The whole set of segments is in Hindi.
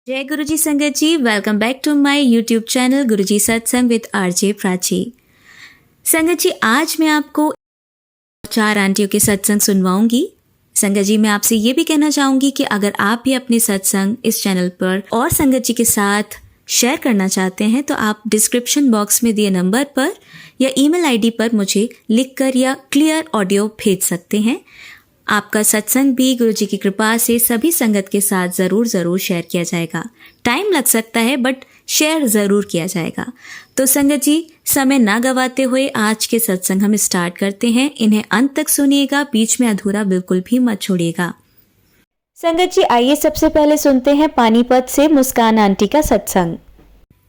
जय गुरुजी संगत जी, welcome back to my YouTube channel Guruji सत्संग विद आरजे प्राची। संगत जी, आज मैं आपको 4 आंटियों के सत्संग सुनवाऊंगी। संगत जी, मैं आपसे ये भी कहना चाहूंगी कि अगर आप भी अपने सत्संग इस चैनल पर और संगत जी के साथ शेयर करना चाहते हैं तो आप डिस्क्रिप्शन बॉक्स में दिए नंबर पर या ईमेल आईडी पर मुझे लिखकर या क्लियर ऑडियो भेज सकते हैं। आपका सत्संग भी गुरुजी की कृपा से सभी संगत के साथ ज़रूर शेयर किया जाएगा। टाइम लग सकता है बट शेयर ज़रूर किया जाएगा। तो संगत जी, समय ना गवाते हुए आज के सत्संग हम स्टार्ट करते हैं। इन्हें अंत तक सुनिएगा, बीच में अधूरा बिल्कुल भी मत छोड़िएगा। संगत जी, आइए सबसे पहले सुनते हैं पानीपत से मुस्कान आंटी का सत्संग।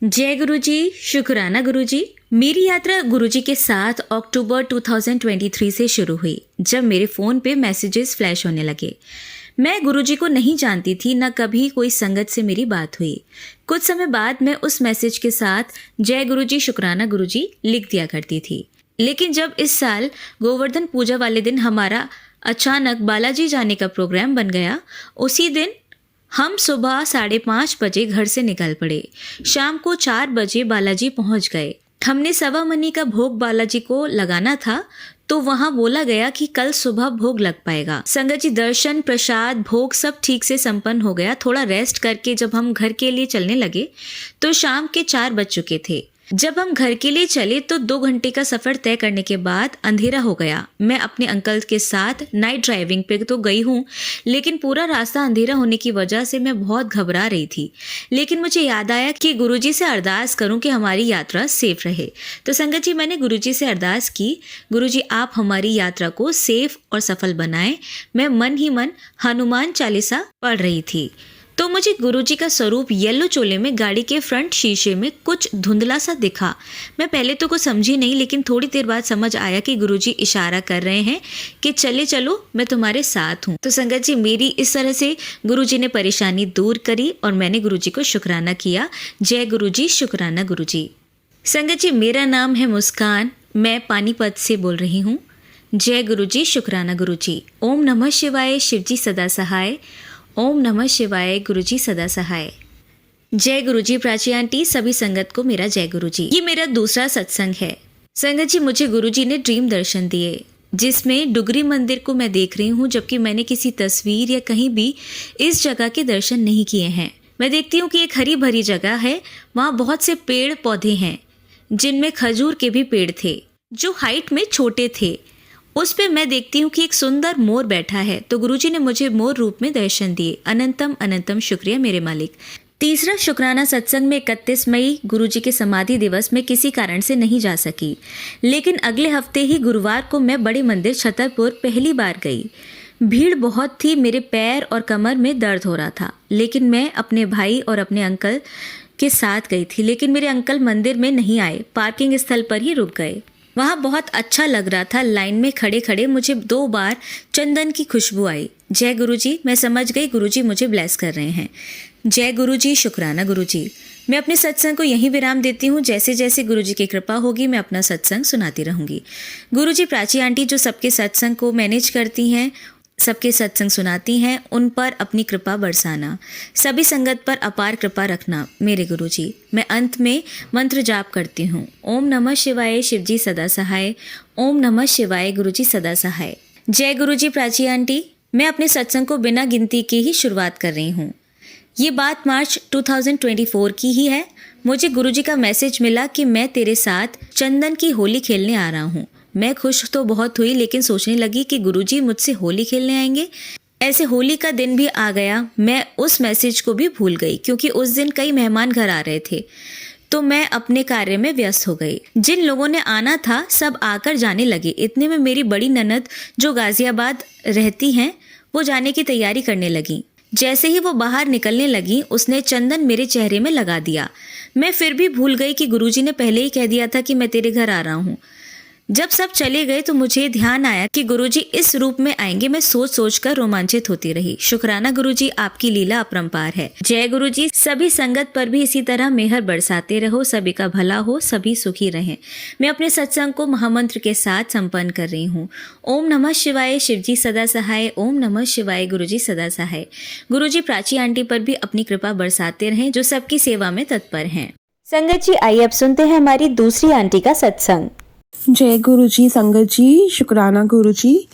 जय गुरुजी, शुक्राना गुरुजी। मेरी यात्रा गुरुजी के साथ अक्टूबर 2023 से शुरू हुई, जब मेरे फ़ोन पे मैसेजेस फ्लैश होने लगे। मैं गुरुजी को नहीं जानती थी, न कभी कोई संगत से मेरी बात हुई। कुछ समय बाद मैं उस मैसेज के साथ जय गुरुजी, शुक्राना गुरुजी लिख दिया करती थी। लेकिन जब इस साल गोवर्धन पूजा वाले दिन हमारा अचानक बालाजी जाने का प्रोग्राम बन गया, उसी दिन हम सुबह 5:30 बजे घर से निकल पड़े। शाम को 4 बजे बालाजी पहुंच गए। हमने 1.25 मनी का भोग बालाजी को लगाना था, तो वहां बोला गया कि कल सुबह भोग लग पाएगा। संगत जी, दर्शन, प्रसाद, भोग सब ठीक से संपन्न हो गया। थोड़ा रेस्ट करके जब हम घर के लिए चलने लगे तो शाम के 4 बज चुके थे। जब हम घर के लिए चले तो 2 घंटे का सफर तय करने के बाद अंधेरा हो गया। मैं अपने अंकल के साथ नाइट ड्राइविंग पे तो गई हूँ, लेकिन पूरा रास्ता अंधेरा होने की वजह से मैं बहुत घबरा रही थी। लेकिन मुझे याद आया कि गुरुजी से अरदास करूं कि हमारी यात्रा सेफ रहे। तो संगत जी, मैंने गुरुजी से अरदास की, गुरुजी आप हमारी यात्रा को सेफ और सफल बनाएं। मैं मन ही मन हनुमान चालीसा पढ़ रही थी तो मुझे गुरुजी का स्वरूप येलो चोले में गाड़ी के फ्रंट शीशे में कुछ धुंधला सा दिखा। मैं पहले तो कुछ समझी नहीं, लेकिन थोड़ी देर बाद समझ आया कि गुरुजी इशारा कर रहे हैं कि चले चलो, मैं तुम्हारे साथ हूँ। तो संगत जी, मेरी इस तरह से गुरुजी ने परेशानी दूर करी और मैंने गुरुजी को शुक्राना किया। जय गुरुजी, शुक्राना गुरुजी। संगत जी, मेरा नाम है मुस्कान, मैं पानीपत से बोल रही हूँ। जय गुरुजी, शुक्राना गुरुजी। ओम नमः शिवाय, शिवजी सदा सहाय। ओम नमः शिवाय, गुरुजी सदा सहाय। जय गुरुजी प्राची आंटी, सभी संगत को मेरा जय गुरुजी। ये मेरा दूसरा सत्संग है। संगत जी, मुझे गुरुजी ने ड्रीम दर्शन दिए, जिसमें डुगरी मंदिर को मैं देख रही हूँ, जबकि मैंने किसी तस्वीर या कहीं भी इस जगह के दर्शन नहीं किए हैं। मैं देखती हूँ कि एक हरी भरी जगह है, वहाँ बहुत से पेड़ पौधे हैं, जिनमें खजूर के भी पेड़ थे जो हाइट में छोटे थे। उस पे मैं देखती हूँ कि एक सुंदर मोर बैठा है। तो गुरुजी ने मुझे मोर रूप में दर्शन दिए। अनंतम अनंतम शुक्रिया मेरे मालिक। तीसरा शुक्राना सत्संग में 31 मई गुरुजी के समाधि दिवस में किसी कारण से नहीं जा सकी, लेकिन अगले हफ्ते ही गुरुवार को मैं बड़े मंदिर छतरपुर पहली बार गई। भीड़ बहुत थी, मेरे पैर और कमर में दर्द हो रहा था, लेकिन मैं अपने भाई और अपने अंकल के साथ गई थी। लेकिन मेरे अंकल मंदिर में नहीं आए, पार्किंग स्थल पर ही रुक गए। वहाँ बहुत अच्छा लग रहा था। लाइन में खड़े खड़े मुझे 2 बार चंदन की खुशबू आई। जय गुरुजी, मैं समझ गई गुरुजी मुझे ब्लेस कर रहे हैं। जय गुरुजी, शुक्राना गुरुजी। मैं अपने सत्संग को यहीं विराम देती हूँ। जैसे जैसे गुरुजी की कृपा होगी मैं अपना सत्संग सुनाती रहूँगी। गुरुजी प्राची आंटी जो सबके सत्संग को मैनेज करती हैं, सबके सत्संग सुनाती हैं, उन पर अपनी कृपा बरसाना। सभी संगत पर अपार कृपा रखना मेरे गुरुजी। मैं अंत में मंत्र जाप करती हूँ। ओम नमः शिवाय, शिवजी सदा सहाय। ओम नमः शिवाय, गुरुजी सदा सहाय। जय गुरुजी प्राची आंटी। मैं अपने सत्संग को बिना गिनती के ही शुरुआत कर रही हूँ। ये बात मार्च 2024 की ही है। मुझे गुरुजी का मैसेज मिला कि मैं तेरे साथ चंदन की होली खेलने आ रहा हूँ। मैं खुश तो बहुत हुई, लेकिन सोचने लगी कि गुरुजी मुझसे होली खेलने आएंगे। ऐसे होली का दिन भी आ गया। मैं उस मैसेज को भी भूल गई, क्योंकि उस दिन कई मेहमान घर आ रहे थे, तो मैं अपने कार्य में व्यस्त हो गई। जिन लोगों ने आना था सब आकर जाने लगे। इतने में मेरी बड़ी ननद जो गाजियाबाद रहती हैं, वो जाने की तैयारी करने लगी। जैसे ही वो बाहर निकलने लगी, उसने चंदन मेरे चेहरे में लगा दिया। मैं फिर भी भूल गई कि गुरुजी ने पहले ही कह दिया था कि मैं तेरे घर आ रहा हूँ। जब सब चले गए तो मुझे ध्यान आया कि गुरुजी इस रूप में आएंगे। मैं सोच सोच कर रोमांचित होती रही। शुक्राना गुरुजी, आपकी लीला अपरंपार है। जय गुरुजी। सभी संगत पर भी इसी तरह मेहर बरसाते रहो, सभी का भला हो, सभी सुखी रहें। मैं अपने सत्संग को महामंत्र के साथ संपन्न कर रही हूँ। ओम नमः शिवाय, शिवजी सदा सहाय। ओम नमः शिवाय, गुरुजी सदा सहाय। गुरुजी प्राची आंटी पर भी अपनी कृपा बरसाते रहें, जो सबकी सेवा में तत्पर हैं। संगत जी, आइए अब सुनते हैं हमारी दूसरी आंटी का सत्संग। जय गुरुजी। संगत जी, शुक्राना गुरुजी।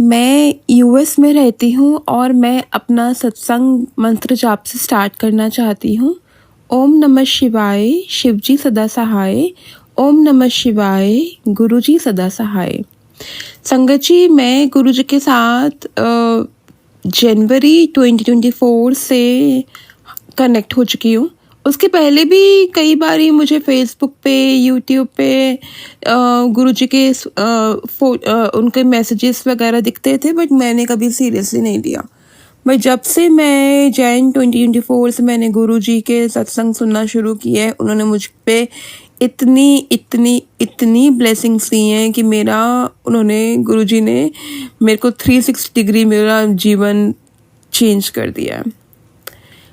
मैं यूएस में रहती हूँ और मैं अपना सत्संग मंत्र जाप से स्टार्ट करना चाहती हूँ। ओम नमः शिवाय, शिवजी सदा सहाय। ओम नमः शिवाय, गुरुजी सदा सहाय। संगत जी, मैं गुरुजी के साथ जनवरी 2024 से कनेक्ट हो चुकी हूँ। उसके पहले भी कई बारी मुझे फेसबुक पे, यूट्यूब पे गुरुजी के उनके मैसेजेस वगैरह दिखते थे, बट मैंने कभी सीरियसली नहीं लिया। बट जब से मैं जैन 2024 से मैंने गुरुजी के सत्संग सुनना शुरू किया है, उन्होंने मुझ पे इतनी इतनी इतनी ब्लेसिंग्स दी हैं कि गुरुजी ने मेरे को 360 डिग्री मेरा जीवन चेंज कर दिया है।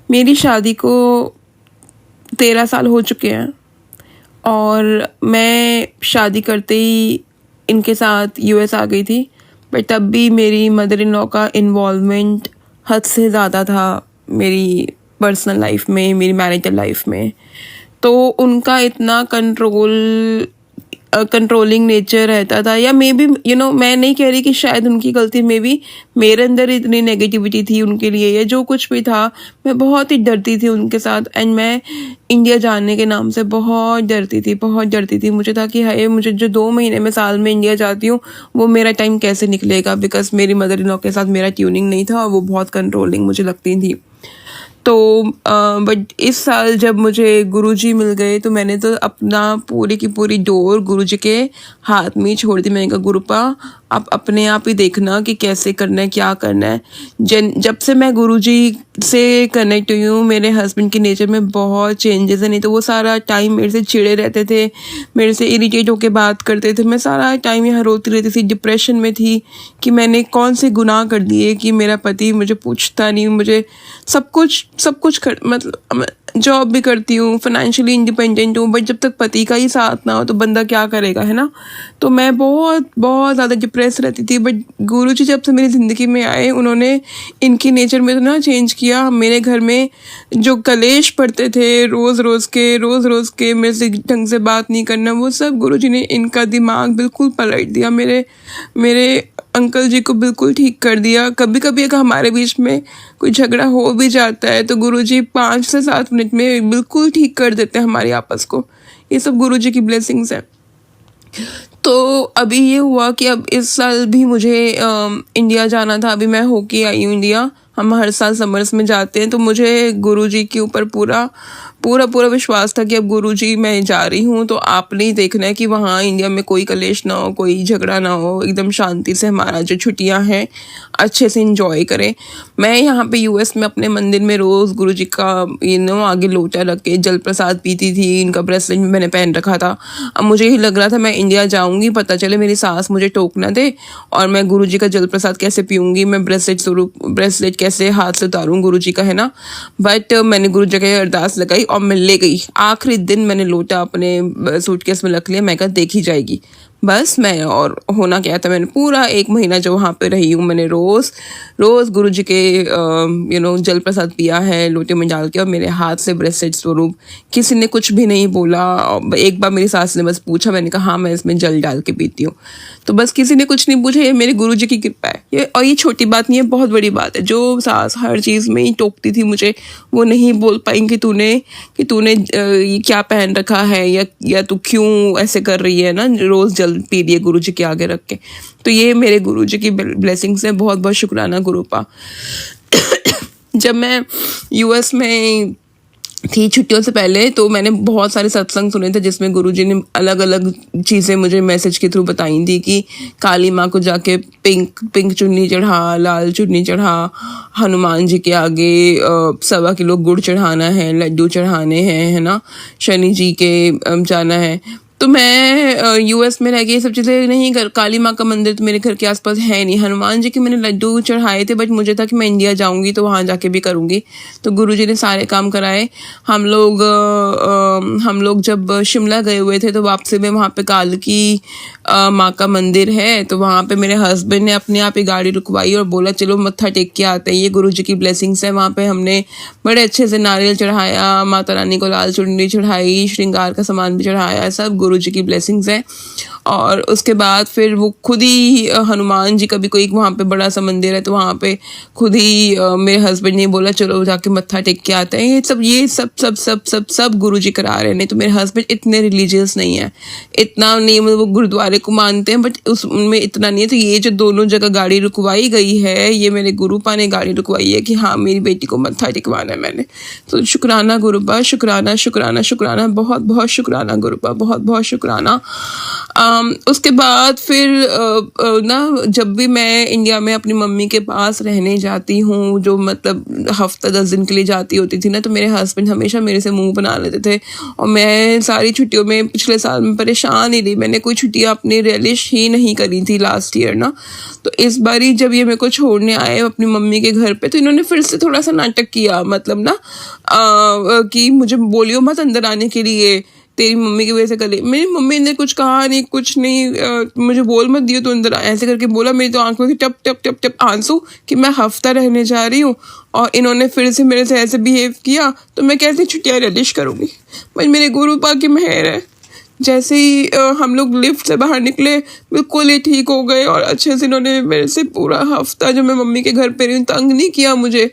मेरी शादी को 13 साल हो चुके हैं और मैं शादी करते ही इनके साथ यूएस आ गई थी, बट तब भी मेरी मदर इन लॉ का इन्वॉल्वमेंट हद से ज़्यादा था मेरी पर्सनल लाइफ में, मेरी मैरिटल लाइफ में। तो उनका इतना कंट्रोलिंग नेचर रहता था, या मे बी मैं नहीं कह रही कि शायद उनकी गलती, मे बी मेरे अंदर इतनी नेगेटिविटी थी उनके लिए, या जो कुछ भी था, मैं बहुत ही डरती थी उनके साथ। एंड मैं इंडिया जाने के नाम से बहुत डरती थी। मुझे था कि हाय, मुझे जो 2 महीने में साल में इंडिया जाती हूँ वो मेरा टाइम कैसे निकलेगा, बिकॉज मेरी मदर इन लॉ के साथ मेरा ट्यूनिंग नहीं था और वो बहुत कंट्रोलिंग मुझे लगती थी। तो बट इस साल जब मुझे गुरुजी मिल गए तो मैंने तो अपना पूरी की पूरी डोर गुरुजी के हाथ में ही छोड़ दी। मैंने कहा, गुरुपा आप अपने आप ही देखना कि कैसे करना है, क्या करना है। जब से मैं गुरुजी से कनेक्ट हुई हूँ, मेरे हस्बैंड के नेचर में बहुत चेंजेस है। नहीं तो वो सारा टाइम मेरे से चिड़े रहते थे, मेरे से इरिटेट होकर बात करते थे। मैं सारा टाइम यहाँ रोती रहती थी, डिप्रेशन में थी कि मैंने कौन से गुनाह कर दिए कि मेरा पति मुझे पूछता नहीं। मुझे सब कुछ मतलब जॉब भी करती हूँ, फाइनेंशियली इंडिपेंडेंट हूँ, बट जब तक पति का ही साथ ना हो तो बंदा क्या करेगा, है ना। तो मैं बहुत बहुत ज़्यादा डिप्रेस रहती थी। बट गुरुजी जब से मेरी ज़िंदगी में आए, उन्होंने इनकी नेचर में तो ना चेंज किया। मेरे घर में जो कलेश पड़ते थे रोज़ रोज़ के मेरे से ढंग से बात नहीं करना, वो सब गुरुजी ने, इनका दिमाग बिल्कुल पलट दिया। मेरे अंकल जी को बिल्कुल ठीक कर दिया। कभी कभी अगर हमारे बीच में कोई झगड़ा हो भी जाता है तो गुरुजी 5 से 7 मिनट में बिल्कुल ठीक कर देते हैं हमारी आपस को। ये सब गुरुजी की ब्लेसिंग्स हैं। तो अभी ये हुआ कि अब इस साल भी मुझे इंडिया जाना था। अभी मैं होके आई हूँ इंडिया। हम हर साल समर्स में जाते हैं, तो मुझे गुरुजी के ऊपर पूरा विश्वास था कि अब गुरुजी मैं जा रही हूँ तो आपने ही देखना है कि वहाँ इंडिया में कोई कलेश ना हो, कोई झगड़ा ना हो, एकदम शांति से हमारा जो छुट्टियाँ हैं अच्छे से इंजॉय करें। मैं यहाँ पे यूएस में अपने मंदिर में रोज़ गुरुजी का आगे लोटा रख के जल प्रसाद पीती थी। इनका ब्रेसलेट भी मैंने पहन रखा था। अब मुझे ही लग रहा था मैं इंडिया जाऊँगी, पता चले मेरी सास मुझे टोक ना दे और मैं गुरुजी का जल प्रसाद कैसे पीऊँगी, मैं ब्रेसलेट कैसे हाथ से उतारूँ गुरुजी का, है ना। बट मैंने गुरुजी का अरदास लगाई और मैं ले गई। आखिरी दिन मैंने लोटा अपने सूटकेस में रख लिया। मैं कहा देखी जाएगी बस। मैं और होना क्या था, मैंने पूरा 1 महीना जो वहाँ पे रही हूँ, मैंने रोज़ गुरुजी के जल प्रसाद पिया है लोटे में डाल के, और मेरे हाथ से ब्रेसलेट स्वरूप। किसी ने कुछ भी नहीं बोला। एक बार मेरी सास ने बस पूछा, मैंने कहा हाँ मैं इसमें जल डाल के पीती हूँ, तो बस किसी ने कुछ नहीं पूछा। ये मेरे गुरुजी की कृपा है। और ये छोटी बात नहीं है, बहुत बड़ी बात है। जो सास हर चीज़ में ही टोकती थी मुझे, वो नहीं बोल पाई कि तूने ये क्या पहन रखा है, या तू क्यों ऐसे कर रही है ना, रोज़ जल पी लिए गुरुजी के आगे रख के। तो ये मेरे गुरुजी की ब्लेसिंग्स है। बहुत बहुत शुक्राना गुरुपा। जब मैं यूएस में थी छुट्टियों से पहले, तो मैंने बहुत सारे सत्संग सुने थे जिसमें गुरुजी ने अलग अलग चीज़ें मुझे मैसेज के थ्रू बताई थी कि काली माँ को जाके पिंक चुन्नी चढ़ा, लाल चुन्नी चढ़ा, हनुमान जी के आगे 1.25 किलो गुड़ चढ़ाना है, लड्डू चढ़ाने हैं, है ना, शनि जी के जाना है। तो मैं यूएस में रह के ये सब चीज़ें नहीं कर, काली माँ का मंदिर तो मेरे घर के आसपास है नहीं, हनुमान जी के मैंने लड्डू चढ़ाए थे, बट मुझे था कि मैं इंडिया जाऊँगी तो वहाँ जाके भी करूँगी। तो गुरुजी ने सारे काम कराए। हम लोग जब शिमला गए हुए थे तो वापसी में वहाँ पे काल की माँ का मंदिर है, तो वहाँ पे मेरे हस्बैंड ने अपने आप ही गाड़ी रुकवाई और बोला चलो मत्था टेक के आते हैं, ये गुरुजी की ब्लेसिंग्स है। वहाँ पे हमने बड़े अच्छे से नारियल चढ़ाया, माता रानी को लाल चुनरी चढ़ाई, श्रृंगार का सामान भी चढ़ाया, सब गुरुजी की ब्लेसिंग्स है। और उसके बाद फिर वो खुद ही हनुमान जी का भी कोई वहाँ पे बड़ा सा मंदिर है, तो वहाँ पे खुद ही मेरे हस्बैंड ने बोला चलो जाके मत्था टेक के आते हैं। ये सब गुरुजी करा रहे हैं। नहीं तो मेरे हस्बैंड इतने रिलीजियस नहीं है, इतना नहीं, वो गुरुद्वारे को मानते हैं बट उसमें इतना नहीं है। तो ये जो दोनों जगह गाड़ी रुकवाई गई है, ये मेरे गुरुपा ने गाड़ी रुकवाई है कि हाँ मेरी बेटी को मत्था टेकवाना है मैंने। तो शुक्राना गुरुपा, शुक्राना शुक्राना शुक्राना, बहुत बहुत शुक्राना गुरुपा, बहुत बहुत शुक्राना। उसके बाद फिर ना जब भी मैं इंडिया में अपनी मम्मी के पास रहने जाती हूँ, जो मतलब हफ्ता 10 दिन के लिए जाती होती थी ना, तो मेरे हस्बैंड हमेशा मेरे से मुंह बना लेते थे। और मैं सारी छुट्टियों में पिछले साल में परेशान ही रही, मैंने कोई छुट्टियाँ अपनी रियलिश ही नहीं करी थी लास्ट ईयर ना। तो इस बारी जब ये मेरे को छोड़ने आए अपनी मम्मी के घर पे, तो इन्होंने फिर से थोड़ा सा नाटक किया, मतलब ना कि मुझे बोलियो मत अंदर आने के लिए, तेरी मम्मी की वजह से कल। मेरी मम्मी ने कुछ कहा नहीं, कुछ नहीं, मुझे बोल मत दियो तो अंदर ऐसे करके बोला। मेरी तो आंखों की टप टप टप टप आंसू कि मैं हफ्ता रहने जा रही हूँ और इन्होंने फिर से मेरे से ऐसे बिहेव किया, तो मैं कैसे छुट्टियाँ रिलिश करूँगी। बस मेरे गुरुपा की मेहर है, जैसे ही हम लोग लिफ्ट से बाहर निकले बिल्कुल ही ठीक हो गए और अच्छे से इन्होंने मेरे से पूरा हफ्ता जो मैं मम्मी के घर पे रही तंग नहीं किया मुझे,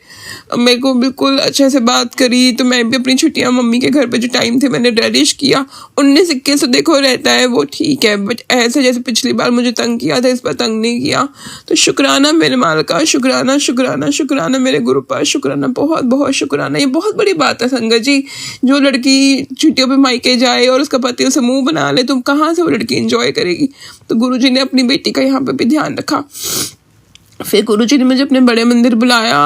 मेरे को बिल्कुल अच्छे से बात करी। तो मैं भी अपनी छुट्टियां मम्मी के घर पे जो टाइम थे मैंने रेडिश किया। 19 इक्के से देखो रहता है वो ठीक है, बट ऐसे जैसे पिछली बार मुझे तंग किया था इस बार तंग नहीं किया। तो शुक्राना मेरे मालिका, शुक्राना शुक्राना शुक्राना मेरे गुरुपा, शुक्राना, बहुत बहुत शुक्राना। ये बहुत बड़ी बात है संगत जी, जो लड़की छुट्टियों पे मायके जाए और उसका पति उसे मुंह बना ले, तुम कहाँ से वो लड़की एंजॉय करेगी। तो गुरुजी ने अपनी बेटी का यहाँ पे भी ध्यान रखा। फिर गुरुजी ने मुझे अपने बड़े मंदिर बुलाया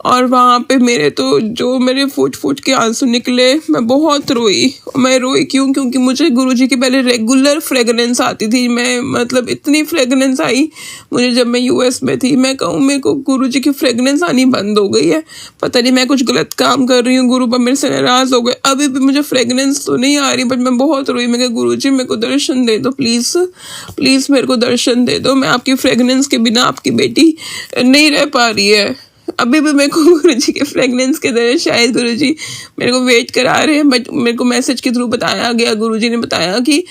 और वहाँ पे मेरे फूट फूट के आंसू निकले। मैं बहुत रोई। मैं रोई क्योंकि मुझे गुरुजी की पहले रेगुलर फ्रेगरेंस आती थी। मैं मतलब इतनी फ्रेगरेंस आई मुझे जब मैं यूएस में थी। मैं कहूँ मेरे को गुरुजी की फ्रेगरेंस आनी बंद हो गई है, पता नहीं मैं कुछ गलत काम कर रही हूँ, गुरुपा मेरे से नाराज हो गए। अभी भी मुझे फ्रेगरेंस तो नहीं आ रही, बट मैं बहुत रोई। मैं कहा गुरुजी मेरे को दर्शन दे दो, प्लीज़ प्लीज़ मेरे को दर्शन दे दो। मैं आपकी फ्रेगरेंस के बिना आपकी बेटी नहीं रह पा रही है। अभी भी मेरे को गुरुजी के फ्रेगनेंस के तरह शायद गुरुजी मेरे को वेट करा रहे हैं, बट मेरे को मैसेज के थ्रू बताया गया, गुरुजी ने बताया कि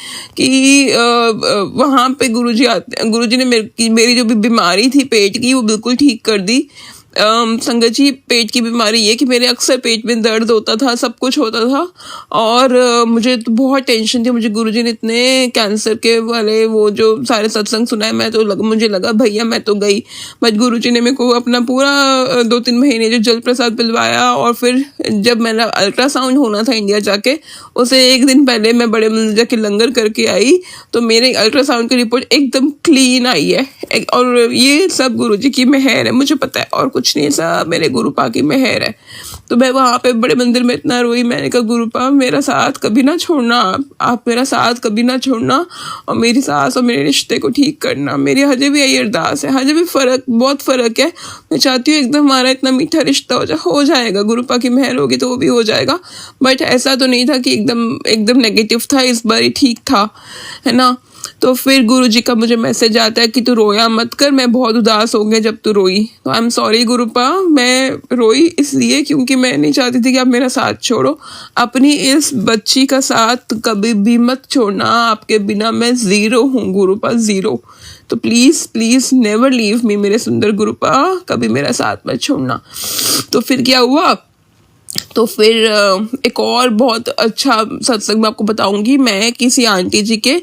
वहाँ पे गुरुजी आते। गुरुजी ने मेरी जो भी बीमारी थी पेट की वो बिल्कुल ठीक कर दी। संगत जी, पेट की बीमारी ये कि मेरे अक्सर पेट में दर्द होता था, सब कुछ होता था और मुझे तो बहुत टेंशन थी। मुझे गुरुजी ने इतने कैंसर के वाले वो जो सारे सत्संग सुनाए, मैं तो मुझे लगा भैया मैं तो गई। बट गुरुजी ने मेरे को अपना पूरा 2-3 महीने जो जल प्रसाद पिलवाया और फिर जब मेरा अल्ट्रासाउंड होना था इंडिया जाके, उसे 1 दिन पहले मैं बड़े मंदिर जाके लंगर करके आई, तो मेरे अल्ट्रासाउंड की रिपोर्ट एकदम क्लीन आई है। और ये सब गुरुजी की मेहर है, मुझे पता है, और कुछ नहीं, सब मेरे गुरुपा की मेहर है। तो मैं वहाँ पे बड़े मंदिर में इतना रोई। मैंने कहा गुरुपा मेरा साथ कभी ना छोड़ना, आप मेरा साथ कभी ना छोड़ना और मेरी सास और मेरे रिश्ते को ठीक करना। मेरी हजे भी यही अरदास है, हजे भी बहुत फ़र्क है। मैं चाहती हूँ एकदम हमारा इतना मीठा रिश्ता हो जाएगा, गुरुपा की मेहर होगी तो वो भी हो जाएगा। बट ऐसा तो नहीं था कि एकदम नेगेटिव था, इस बार ही ठीक था, है ना। तो फिर गुरुजी का मुझे मैसेज आता है कि तू रोया मत कर, मैं बहुत उदास हो गया जब तू रोई। तो आई एम सॉरी गुरुपा, मैं रोई इसलिए क्योंकि मैं नहीं चाहती थी कि आप मेरा साथ छोड़ो। अपनी इस बच्ची का साथ कभी भी मत छोड़ना, आपके बिना मैं ज़ीरो हूँ गुरुपा, ज़ीरो। तो please please never leave me मेरे सुंदर गुरुपा, कभी मेरा साथ मत छोड़ना। तो फिर क्या हुआ, तो फिर एक और बहुत अच्छा सत्संग मैं आपको बताऊंगी। मैं किसी आंटी जी के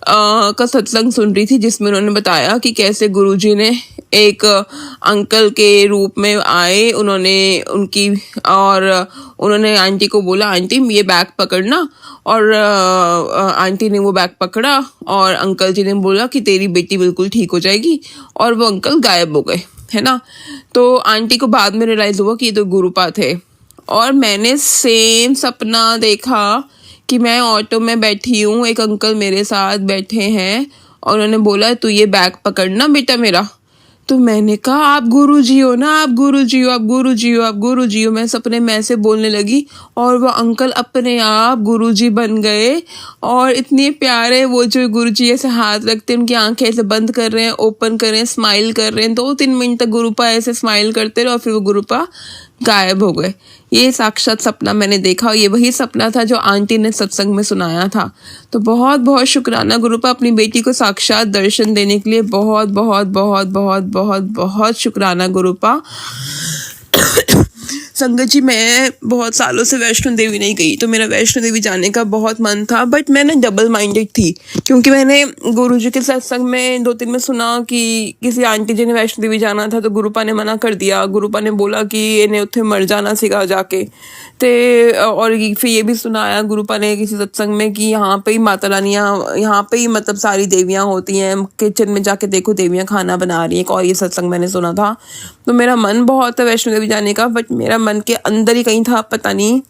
का सत्संग सुन रही थी जिसमें उन्होंने बताया कि कैसे गुरुजी ने एक अंकल के रूप में आए, उन्होंने आंटी को बोला आंटी ये बैग पकड़ना, और आंटी ने वो बैग पकड़ा और अंकल जी ने बोला कि तेरी बेटी बिल्कुल ठीक हो जाएगी, और वो अंकल गायब हो गए, है ना। तो आंटी को बाद में रियलाइज़ हुआ कि ये तो गुरुपा थे। और मैंने सेम सपना देखा कि मैं ऑटो में बैठी हूँ, एक अंकल मेरे साथ बैठे हैं और उन्होंने बोला तू ये बैग पकड़ना बेटा मेरा। तो मैंने कहा आप गुरुजी हो ना, आप गुरुजी हो, आप गुरुजी हो, आप गुरुजी हो। मैं सपने में ऐसे बोलने लगी और वो अंकल अपने आप गुरुजी बन गए। और इतने प्यारे वो जो गुरुजी ऐसे हाथ रखते हैं, उनकी आंखें ऐसे बंद कर रहे हैं, ओपन कर रहे हैं, स्माइल कर रहे हैं। 2-3 मिनट तक गुरुपा ऐसे स्माइल करते रहे और फिर वो गुरुपा गायब हो गए। ये साक्षात सपना मैंने देखा और ये वही सपना था जो आंटी ने सत्संग में सुनाया था। तो बहुत बहुत शुक्राना गुरुपा, अपनी बेटी को साक्षात दर्शन देने के लिए बहुत बहुत बहुत बहुत बहुत बहुत शुक्राना गुरुपा। संगत जी, मैं बहुत सालों से वैष्णो देवी नहीं गई, तो मेरा वैष्णो देवी जाने का बहुत मन था, बट मैं ना डबल माइंडेड थी, क्योंकि मैंने गुरुजी के सत्संग में 2-3 में सुना कि किसी आंटी जी ने वैष्णो देवी जाना था, तो गुरुपा ने मना कर दिया। गुरुपा ने बोला कि इन्हें उत्थे मर जाना सीगा जाके। और फिर ये भी सुनाया गुरुपा ने किसी सत्संग में कि यहाँ पे ही माता रानियाँ, यहाँ पे ही मतलब सारी देवियाँ होती हैं, किचन में जाके देखो देवियाँ खाना बना रही हैं। और ये सत्संग मैंने सुना था, तो मेरा मन बहुत है वैष्णो देवी जाने का, बट मेरा मन के अंदर ही कहीं था, पता नहीं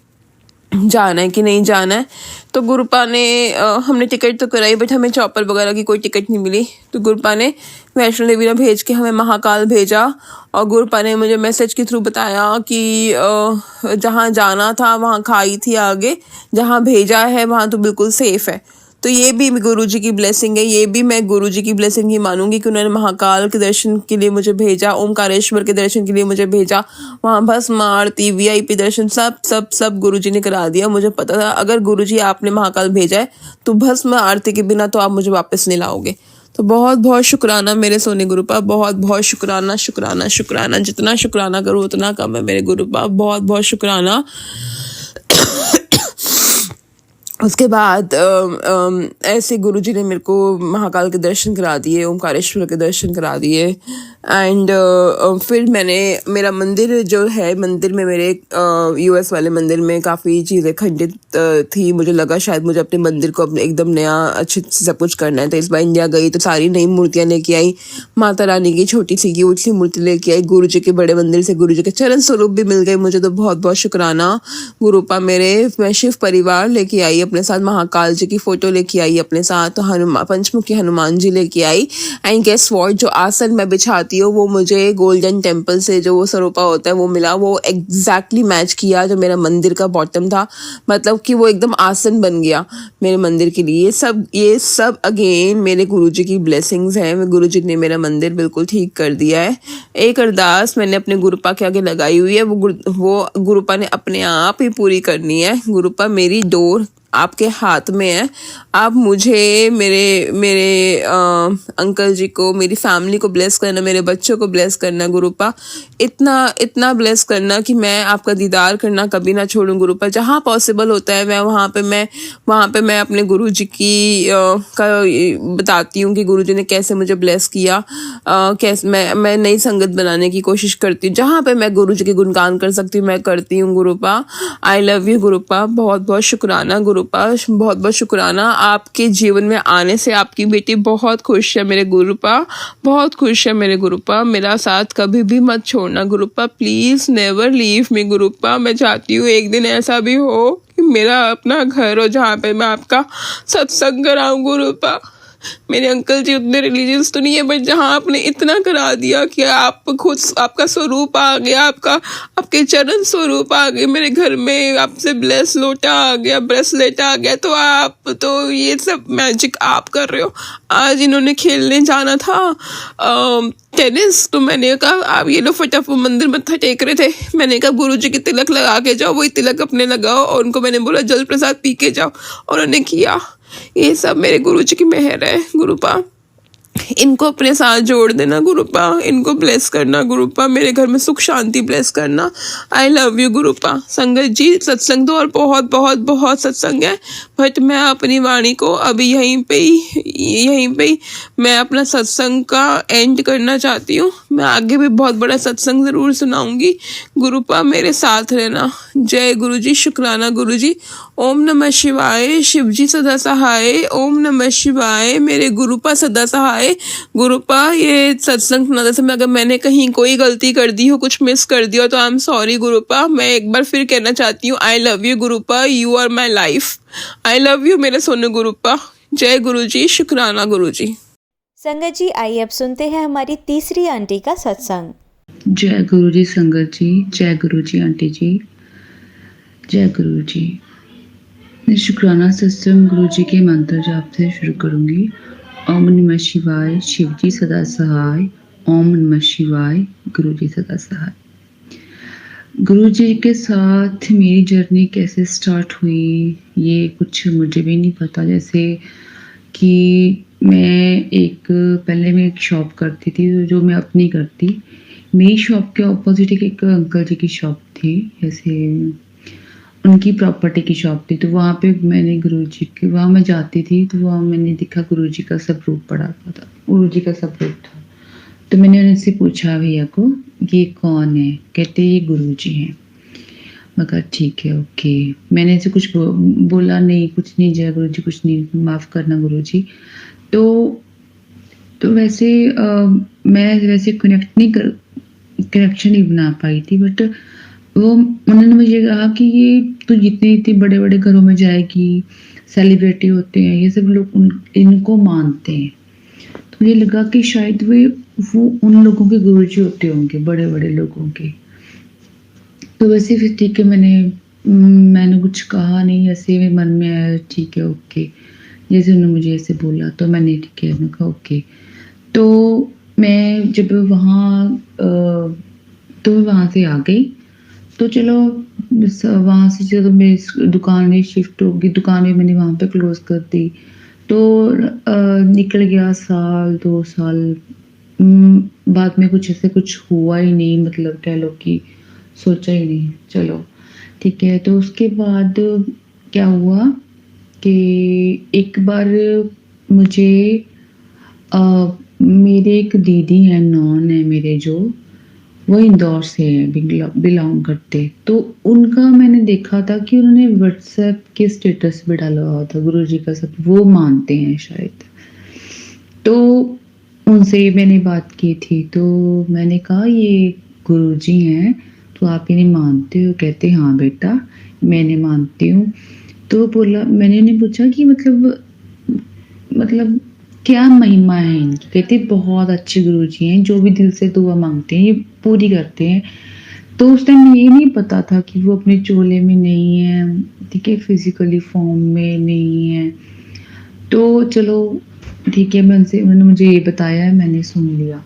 जाना है कि नहीं जाना है। तो गुरुपा ने हमने टिकट तो कराई, बट हमें चौपर वगैरह की कोई टिकट नहीं मिली। तो गुरुपा ने वैष्णो देवी ने भेज के हमें महाकाल भेजा, और गुरुपा ने मुझे मैसेज के थ्रू बताया कि जहाँ जाना था वहाँ खाई थी, आगे जहाँ भेजा है वहाँ तो बिल्कुल सेफ है। तो ये भी गुरुजी की ब्लेसिंग है, ये भी मैं गुरुजी की ब्लेसिंग ही मानूंगी कि उन्होंने महाकाल के दर्शन के लिए मुझे भेजा, ओमकारेश्वर के दर्शन के लिए मुझे भेजा। वहाँ भस्म आरती, VIP दर्शन सब सब सब गुरुजी ने करा दिया। मुझे पता था अगर गुरुजी आपने महाकाल भेजा है तो भस्म आरती के बिना तो आप मुझे वापस नहीं लाओगे। तो बहुत बहुत शुक्राना मेरे सोने गुरुपा, बहुत बहुत शुक्राना शुक्राना शुक्राना। जितना शुक्राना करूँ उतना कम है मेरे गुरुपा, बहुत बहुत शुक्राना। उसके बाद ऐसे गुरुजी ने मेरे को महाकाल के दर्शन करा दिए, ओमकारेश्वर के दर्शन करा दिए। एंड फिर मैंने, मेरा मंदिर जो है, मंदिर में मेरे US वाले मंदिर में काफ़ी चीज़ें खंडित थी। मुझे लगा शायद मुझे अपने मंदिर को अपने एकदम नया अच्छे से सब कुछ करना है। तो इस बार इंडिया गई तो सारी नई मूर्तियाँ लेके आई, माता रानी की छोटी सी की ऊँची मूर्ति लेके आई, गुरुजी के बड़े मंदिर से गुरुजी के चरण स्वरूप भी मिल गए मुझे। तो बहुत बहुत शुक्राना गुरुपा मेरे। मैं शिव परिवार लेके आई अपने साथ, महाकाल जी की फोटो लेके आई अपने साथ, तो हनुमान, पंचमुखी हनुमान जी लेके आई। एंड गेस व्हाट, जो आसन मैं बिछाती हूँ वो मुझे गोल्डन टेम्पल से जो वो स्वरूपा होता है वो मिला। वो एग्जैक्टली मैच किया जो मेरा मंदिर का बॉटम था, मतलब कि वो एकदम आसन बन गया मेरे मंदिर के लिए। ये सब अगेन मेरे गुरुजी की ब्लेसिंग्स हैं। गुरुजी ने मेरा मंदिर बिल्कुल ठीक कर दिया है। एक अरदास मैंने अपने गुरुपा के आगे लगाई हुई है, वो गुरुपा ने अपने आप ही पूरी करनी है। गुरुपा, मेरी डोर आपके हाथ में है। आप मुझे, मेरे अंकल जी को, मेरी फैमिली को ब्लेस करना, मेरे बच्चों को ब्लेस करना गुरुपा, इतना ब्लेस करना कि मैं आपका दीदार करना कभी ना छोड़ूं गुरुपा। जहाँ पॉसिबल होता है मैं वहाँ पे मैं अपने गुरुजी की का बताती हूँ कि गुरुजी ने कैसे मुझे ब्लेस किया। कैसे मैं नई संगत बनाने की कोशिश करती हूँ, जहाँ पे मैं गुरुजी के गुणगान कर सकती हूँ मैं करती हूँ गुरुपा। आई लव यू गुरुपा, बहुत बहुत शुक्राना गुरुपा, बहुत बहुत शुक्राना। आपके जीवन में आने से आपकी बेटी बहुत खुश है मेरे गुरुपा, बहुत खुश है मेरे गुरुपा। मेरा साथ कभी भी मत छोड़ना गुरुपा, प्लीज नेवर लीव मी गुरुपा। मैं चाहती हूँ एक दिन ऐसा भी हो कि मेरा अपना घर हो जहाँ पे मैं आपका सत्संग कराऊं गुरुपा। मेरे अंकल जी उतने रिलीजियस तो नहीं है, बट जहाँ आपने इतना करा दिया कि आप खुद, आपका स्वरूप आ गया, आपके चरण स्वरूप आ गए मेरे घर में, आपसे ब्लेस लोटा आ गया, ब्रेसलेट आ गया, तो आप तो ये सब मैजिक आप कर रहे हो। आज इन्होंने खेलने जाना था टेनिस, तो मैंने कहा आप ये लो फटाफट, मंदिर मत्था टेक रहे थे, मैंने कहा गुरुजी की तिलक लगा के जाओ, वही तिलक अपने लगाओ, और उनको मैंने बोला जल प्रसाद पी के जाओ, और उन्होंने किया। ये सब मेरे गुरुजी की मेहर है गुरुपा। इनको अपने साथ जोड़ देना गुरुपा, इनको ब्लेस करना गुरुपा, मेरे घर में सुख शांति ब्लेस करना। आई लव यू गुरुपा। संगत जी, सत्संग तो और बहुत बहुत बहुत सत्संग है, बट मैं अपनी वाणी को अभी यहीं पे ही मैं अपना सत्संग का एंड करना चाहती हूँ। मैं आगे भी बहुत बड़ा सत्संग ज़रूर सुनाऊंगी गुरुपा, मेरे साथ रहना। जय गुरुजी, शुक्राना गुरुजी। ओम नमः शिवाय, शिवजी सदा सहाय। ओम नमः शिवाय, मेरे गुरुपा सदा सहाय। जाए। गुरुपा ये सत्संग सुनाते समय अगर मैंने कहीं कोई गलती कर दी हो, कुछ मिस कर दिया हो तो आई एम सॉरी गुरुपा। मैं एक बार फिर कहना चाहती हूँ I love you Gurupa, you are my life. I love you मेरे सोनू गुरुपा। जय गुरु जी, शुक्राना गुरु जी। संगत जी, आइए अब सुनते हैं हमारी तीसरी आंटी का सत्संग। जय गुरु जी संगत जी, जय गुरु जी आंटी जी, जय गुरु जी। मैं शुक्राना सत्संग गुरु जी के मंत्र जाप से शुरू करूंगी। ओम नमः शिवाय, शिव जी सदा सहाय। ओम नमः शिवाय, गुरु जी सदा सहाय। गुरु जी के साथ मेरी जर्नी कैसे स्टार्ट हुई ये कुछ मुझे भी नहीं पता। जैसे कि पहले मैं एक शॉप करती थी जो मैं अपनी करती। मेरी शॉप के ऑपोजिट एक अंकल जी की शॉप थी, ऐसे उनकी प्रॉपर्टी की शॉप थी। तो वहाँ पे मैंने गुरुजी के वहाँ मैं जाती थी तो वहाँ मैंने देखा गुरुजी का स्वरूप पड़ा हुआ था, गुरुजी का स्वरूप था। तो मैंने उनसे पूछा भैया को ये कौन है? कहते ये गुरुजी हैं। मैं कहा ठीक है ओके। मैंने ऐसे कुछ बोला नहीं, कुछ नहीं, जय गुरुजी कुछ नहीं, माफ़ करना गुरुजी। तो वैसे मैं वैसे कनेक्शन नहीं बना पाई थी। बट वो उन्होंने मुझे कहा कि ये तो जितने बड़े बड़े घरों में जाएगी, सेलिब्रिटी होते हैं ये सब लोग इनको मानते हैं। तो मुझे लगा कि शायद वो उन लोगों के गुरुजी होते होंगे, बड़े बड़े लोगों के। तो वैसे फिर ठीक है, मैंने कुछ कहा नहीं, ऐसे मेरे मन में आया ठीक है ओके। जैसे उन्होंने मुझे ऐसे बोला तो मैंने ठीक है, मैंने कहा ओके। तो मैं जब वहाँ से आ गई तो चलो वहाँ से जब मेरी दुकान में शिफ्ट होगी, दुकान में मैंने वहाँ पे क्लोज कर दी। तो निकल गया साल 2 साल, बाद में कुछ हुआ ही नहीं, मतलब कह लो कि सोचा ही नहीं, चलो ठीक है। तो उसके बाद क्या हुआ कि एक बार मुझे मेरे एक दीदी है, नॉन है मेरे, जो वो इंदौर से है, बिलोंग करते। तो उनका मैंने देखा था कि उन्होंने व्हाट्सएप के स्टेटस पे डाला हुआ था गुरुजी का सब, वो मानते हैं शायद। तो उनसे मैंने बात की थी तो मैंने कहा ये गुरुजी हैं तो आप इन्हें मानते हो? कहते हाँ बेटा मैंने मानती हूँ। तो बोला, मैंने उन्हें पूछा कि मतलब क्या महिमा है इनकी? कहते बहुत अच्छे गुरुजी हैं, जो भी दिल से दुआ मांगते हैं ये पूरी करते हैं। तो उस टाइम ये नहीं पता था कि वो अपने चोले में नहीं है, ठीक है, फिजिकली फॉर्म में नहीं है। तो चलो ठीक है, उन्होंने मुझे ये बताया, मैंने सुन लिया।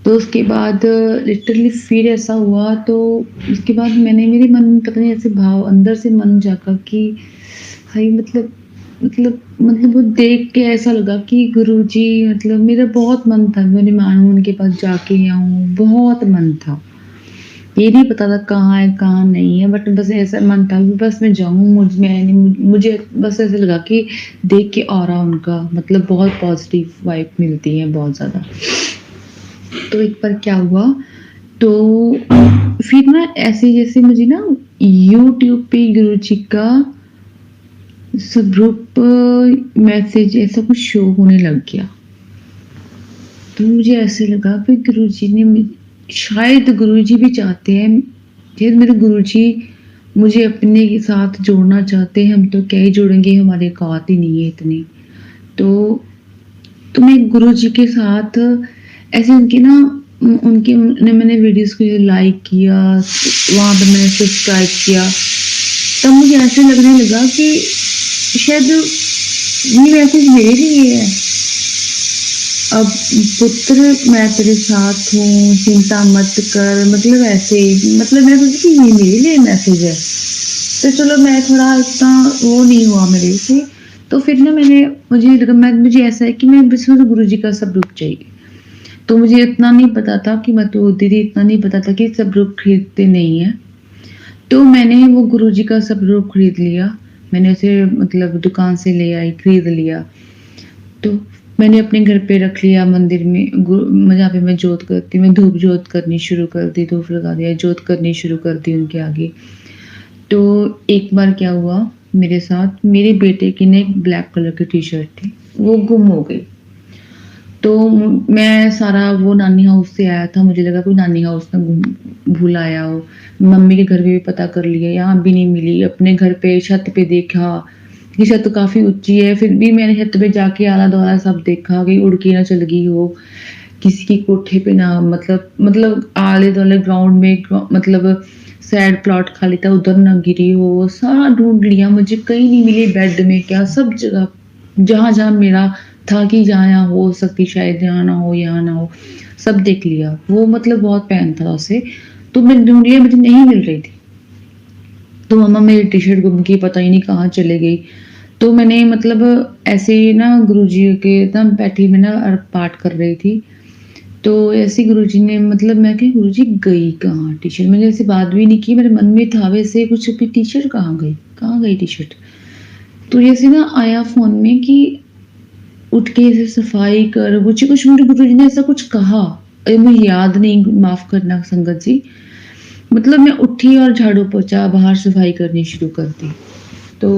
तो उसके बाद लिटरली फिर ऐसा हुआ। तो उसके बाद मेरे मन में पता नहीं ऐसे भाव अंदर से मन जागा कि भाई मतलब वो देख के ऐसा लगा कि गुरुजी, मतलब मेरा बहुत मन था मैंने मानूं उनके पास जाके आऊं, बहुत मन था। ये नहीं पता था कहाँ है कहाँ नहीं है, बट बस ऐसा मन था बस मैं जाऊं। मुझे बस ऐसा लगा कि देख के ऑरा उनका मतलब बहुत पॉजिटिव वाइब मिलती है बहुत ज़्यादा। तो एक बार क्या हुआ, तो फिर ना ऐसे जैसे मुझे ना यूट्यूब पे गुरुजी का स्वरूप मैसेज ऐसा कुछ शो होने लग गया। तो मुझे ऐसे लगा कि गुरुजी ने, शायद गुरुजी भी चाहते हैं, शायद मेरे गुरुजी मुझे अपने के साथ जोड़ना चाहते हैं। हम तो क्या ही जोड़ेंगे, हमारे औकात ही नहीं है इतनी। तो मैं गुरुजी के साथ ऐसे मैंने वीडियोस को लाइक किया, वहाँ पे मैंने सब्सक्राइब किया। तब मुझे ऐसे लगने लगा कि शायद ये मैसेज मेरे लिए है। अब पुत्र मैं तेरे साथ हूँ, चिंता मत कर, मतलब ऐसे, मतलब मैं सोची कि ये मेरे लिए मैसेज है। तो चलो मैं थोड़ा इतना वो नहीं हुआ मेरे से। तो फिर ना मुझे ऐसा है कि मैं बस गुरुजी का स्वरूप चाहिए। तो मुझे इतना नहीं पता था कि दीदी इतना नहीं पता था कि स्वरूप खरीदते नहीं है। तो मैंने वो गुरुजी का स्वरूप खरीद लिया। मैंने उसे मतलब दुकान से ले आई, खरीद लिया। तो मैंने अपने घर पे रख लिया, मंदिर में जहाँ पे मैं जोत करती, मैं धूप जोत करनी शुरू कर दी, धूप लगा दिया, जोत करनी शुरू कर दी उनके आगे। तो एक बार क्या हुआ मेरे साथ, मेरे बेटे की ने एक ब्लैक कलर की टी शर्ट थी, वो गुम हो गई। तो मैं सारा वो नानी हाउस से आया था, मुझे लगा कोई नानी हाउस में भूल आया हो। मम्मी के घर पे भी पता कर लिया, यहाँ भी नहीं मिली। अपने घर पे छत पे देखा कि छत काफ़ी ऊँची है, फिर भी मैंने छत पे जाके आला-दुआला सब देखा, कहीं उड़ के ना चल गई हो। किसी के कोठे पे ना, मतलब आले-दुआले ग्राउंड में मतलब साइड प्लॉट खाली था, उधर ना गिरी हो। सारा ढूँढ लिया, मुझे कहीं नहीं मिली, बेड में क्या सब जगह, जहाँ-जहाँ मेरा था कि जहाँ-यहाँ हो सकती, शायद यहाँ ना हो, यहाँ ना हो, सब देख लिया। वो मतलब बहुत पहन था उसे, तो मैं ढूँढ लिया, मुझे नहीं मिल रही थी। तो मम्मा मेरी टी-शर्ट गुम गई, पता ही नहीं कहाँ चली गई। तो मैंने मतलब ऐसे ही ना गुरुजी के ना बैठी मैं ना पाठ कर रही थी। तो ऐसे ही गुरुजी ने मतलब मैं कही गुरुजी गई कहाँ टी-शर्ट? मैंने ऐसे बात भी नहीं की, मेरे मन में था वैसे कुछ कि टी-शर्ट कहाँ गई? कहाँ गई टी-शर्ट? तो ऐसे ना आया फ़ोन में कि उठ के ऐसे सफाई कर, कुछ मुझे गुरुजी ने ऐसा कुछ कहा। मुझे याद नहीं, माफ़ करना संगत जी। मतलब मैं उठी और झाड़ू पोछा बाहर सफाई करनी शुरू कर दी। तो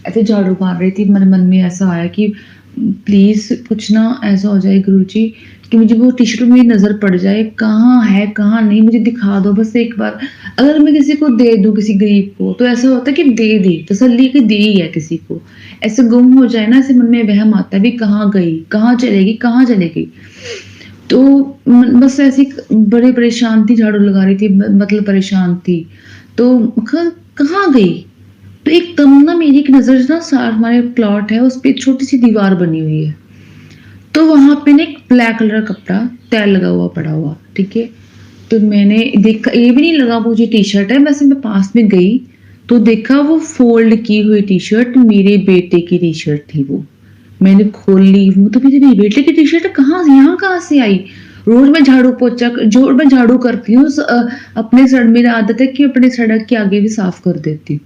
ऐसे झाड़ू मार रही थी, मेरे मन में ऐसा आया कि प्लीज़ कुछ ना ऐसा हो जाए गुरुजी कि मुझे वो टी-शर्ट मेरी नज़र पड़ जाए, कहाँ है, कहाँ नहीं, मुझे दिखा दो बस एक बार। अगर मैं किसी को दे दूँ, किसी गरीब को, तो ऐसा होता है कि दे दी, तसल्ली कि दे ही है किसी को। ऐसे गुम हो जाए ना, ऐसे मन में वहम आता है भी कहाँ गई, कहाँ चलेगी, कहाँ चलेगी? तो बस ऐसे बड़े परेशान थी, झाड़ू लगा रही थी, मतलब परेशान थी। तो कहाँ गई? तो एकदम ना मेरी एक नज़र ना हमारे प्लॉट है, उस पे एक छोटी-सी दीवार बनी हुई है। तो वहाँ पे ना एक ब्लैक कलर का कपड़ा तय लगा हुआ पड़ा हुआ, ठीक है? तो मैंने देखा, ये भी नहीं लगा वो जो टी-शर्ट है, वैसे मैं पास में गई, तो देखा वो फ़ोल्ड की हुई टी-शर्ट मेरे बेटे की टी-शर्ट थी वो। मैंने खोल ली, वो तो मेरे बेटे की टी-शर्ट कहाँ से, यहाँ कहाँ से आई? रोज़ मैं झाड़ू करती हूँ, अपने मेरी आदत है कि अपने सड़क के आगे भी साफ कर देती हूँ।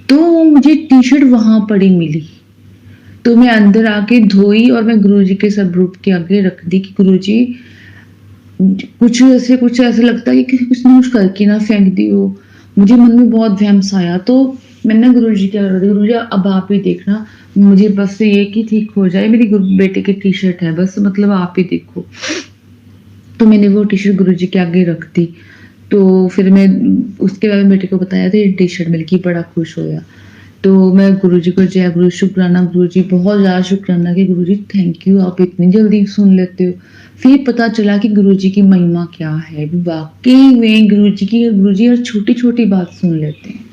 तो मुझे टी-शर्ट वहाँ पड़ी मिली। तो मैं अंदर आके धोई और मैं गुरुजी के स्वरूप के आगे रख दी कि गुरुजी कुछ ऐसा लगता है कि कुछ ना कुछ करके ना फेंक दी हो। मुझे मन में बहुत वहम सा आया, तो मैंने ना गुरुजी क्या करा, गुरुजी अब आप ही देखना, मुझे बस ये कि ठीक हो जाए, मेरी बेटे की टी-शर्ट है, बस मतलब आप ही देखो। तो मैंने वो टी-शर्ट गुरुजी के आगे रख दी। तो फिर मैं उसके बाद बेटे को बताया, तो ये टी-शर्ट मिल गई, बड़ा खुश होया। तो मैं गुरुजी को जय गुरु, शुक्राना गुरुजी, बहुत ज़्यादा शुक्राना कि गुरुजी थैंक यू, आप इतनी जल्दी सुन लेते हो। फिर पता चला कि गुरुजी की महिमा क्या है, वाक़ई में गुरुजी हर छोटी-छोटी बात सुन लेते हैं।